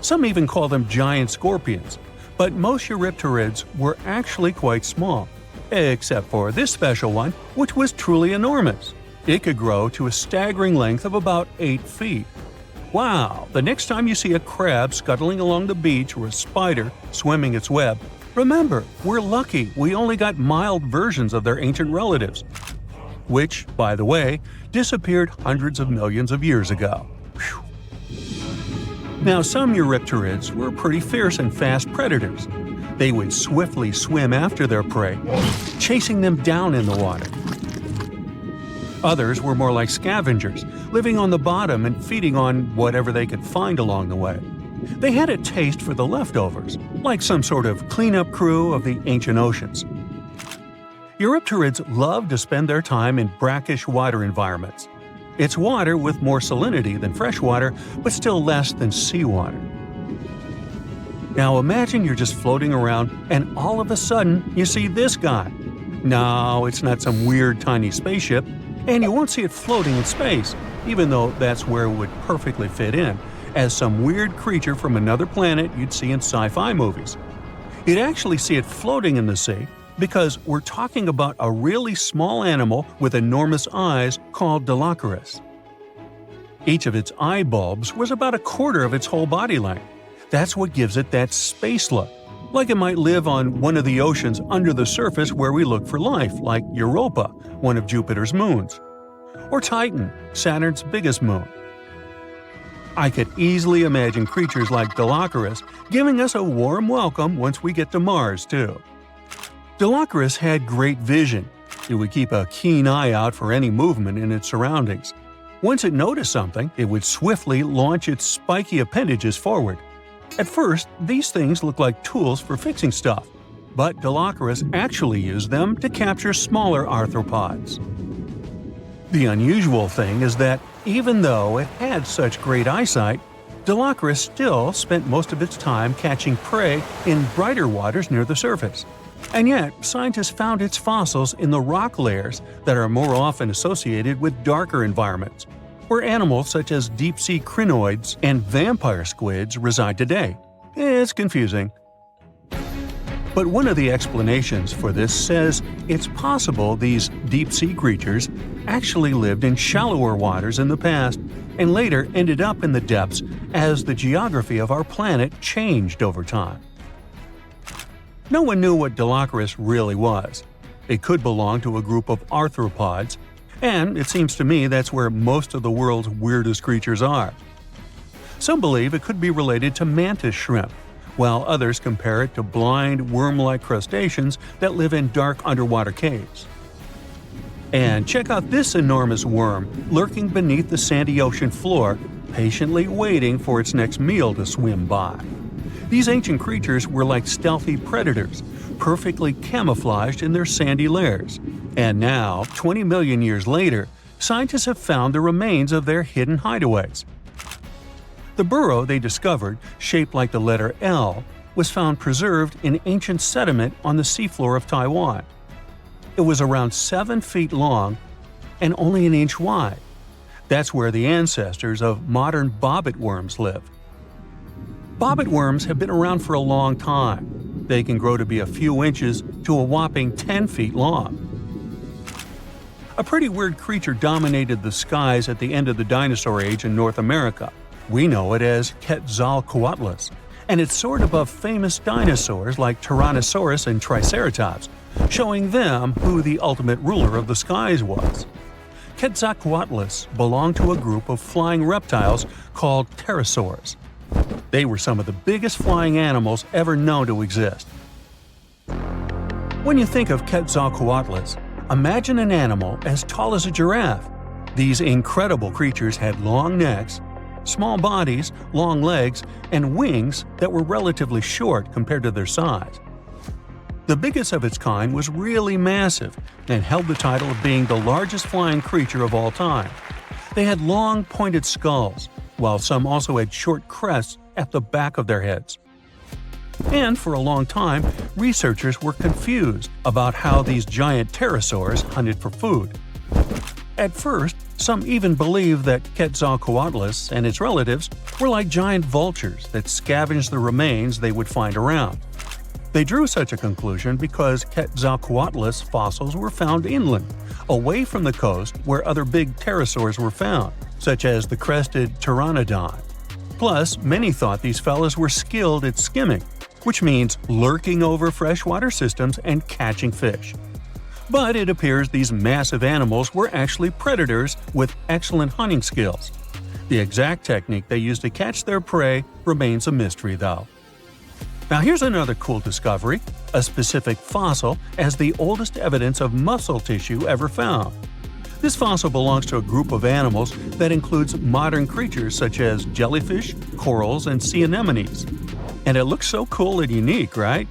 Some even call them giant scorpions, but most eurypterids were actually quite small, except for this special one, which was truly enormous. It could grow to a staggering length of about 8 feet. Wow! The next time you see a crab scuttling along the beach or a spider swimming its web, remember, we're lucky we only got mild versions of their ancient relatives, which, by the way, disappeared hundreds of millions of years ago. Whew. Now, some eurypterids were pretty fierce and fast predators. They would swiftly swim after their prey, chasing them down in the water. Others were more like scavengers, living on the bottom and feeding on whatever they could find along the way. They had a taste for the leftovers, like some sort of cleanup crew of the ancient oceans. Eurypterids love to spend their time in brackish water environments. It's water with more salinity than fresh water, but still less than seawater. Now imagine you're just floating around and all of a sudden you see this guy. No, it's not some weird tiny spaceship, and you won't see it floating in space, even though that's where it would perfectly fit in, as some weird creature from another planet you'd see in sci-fi movies. You'd actually see it floating in the sea because we're talking about a really small animal with enormous eyes called Dilophosaurus. Each of its eye bulbs was about a quarter of its whole body length. That's what gives it that space look, like it might live on one of the oceans under the surface where we look for life, like Europa, one of Jupiter's moons, or Titan, Saturn's biggest moon. I could easily imagine creatures like Dilophosaurus giving us a warm welcome once we get to Mars, too. Dilophosaurus had great vision. It would keep a keen eye out for any movement in its surroundings. Once it noticed something, it would swiftly launch its spiky appendages forward. At first, these things looked like tools for fixing stuff, but Dilophosaurus actually used them to capture smaller arthropods. The unusual thing is that even though it had such great eyesight, Dilophosaurus still spent most of its time catching prey in brighter waters near the surface. And yet, scientists found its fossils in the rock layers that are more often associated with darker environments, where animals such as deep-sea crinoids and vampire squids reside today. It's confusing. But one of the explanations for this says it's possible these deep-sea creatures actually lived in shallower waters in the past and later ended up in the depths as the geography of our planet changed over time. No one knew what Dilophosaurus really was. It could belong to a group of arthropods, and it seems to me that's where most of the world's weirdest creatures are. Some believe it could be related to mantis shrimp, while others compare it to blind, worm-like crustaceans that live in dark underwater caves. And check out this enormous worm lurking beneath the sandy ocean floor, patiently waiting for its next meal to swim by. These ancient creatures were like stealthy predators, perfectly camouflaged in their sandy lairs. And now, 20 million years later, scientists have found the remains of their hidden hideaways. The burrow they discovered, shaped like the letter L, was found preserved in ancient sediment on the seafloor of Taiwan. It was around 7 feet long and only an inch wide. That's where the ancestors of modern bobbit worms lived. Bobbit worms have been around for a long time. They can grow to be a few inches to a whopping 10 feet long. A pretty weird creature dominated the skies at the end of the dinosaur age in North America. We know it as Quetzalcoatlus, and it soared above famous dinosaurs like Tyrannosaurus and Triceratops, showing them who the ultimate ruler of the skies was. Quetzalcoatlus belonged to a group of flying reptiles called pterosaurs. They were some of the biggest flying animals ever known to exist. When you think of Quetzalcoatlus, imagine an animal as tall as a giraffe. These incredible creatures had long necks, small bodies, long legs, and wings that were relatively short compared to their size. The biggest of its kind was really massive and held the title of being the largest flying creature of all time. They had long, pointed skulls, while some also had short crests at the back of their heads. And for a long time, researchers were confused about how these giant pterosaurs hunted for food. At first, some even believed that Quetzalcoatlus and its relatives were like giant vultures that scavenged the remains they would find around. They drew such a conclusion because Quetzalcoatlus fossils were found inland, away from the coast where other big pterosaurs were found, such as the crested pteranodon. Plus, many thought these fellas were skilled at skimming, which means lurking over freshwater systems and catching fish. But it appears these massive animals were actually predators with excellent hunting skills. The exact technique they used to catch their prey remains a mystery, though. Now here's another cool discovery, a specific fossil as the oldest evidence of muscle tissue ever found. This fossil belongs to a group of animals that includes modern creatures such as jellyfish, corals, and sea anemones. And it looks so cool and unique, right?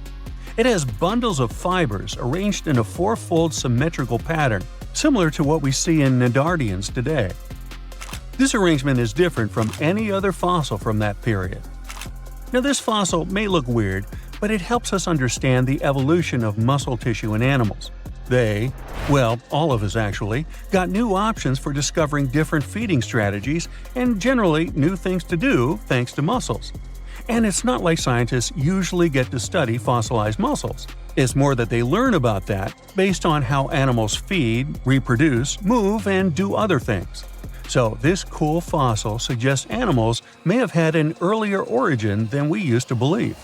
It has bundles of fibers arranged in a four-fold symmetrical pattern, similar to what we see in Nedardians today. This arrangement is different from any other fossil from that period. Now this fossil may look weird, but it helps us understand the evolution of muscle tissue in animals. They, well, all of us actually, got new options for discovering different feeding strategies and generally new things to do thanks to muscles. And it's not like scientists usually get to study fossilized muscles. It's more that they learn about that based on how animals feed, reproduce, move, and do other things. So this cool fossil suggests animals may have had an earlier origin than we used to believe.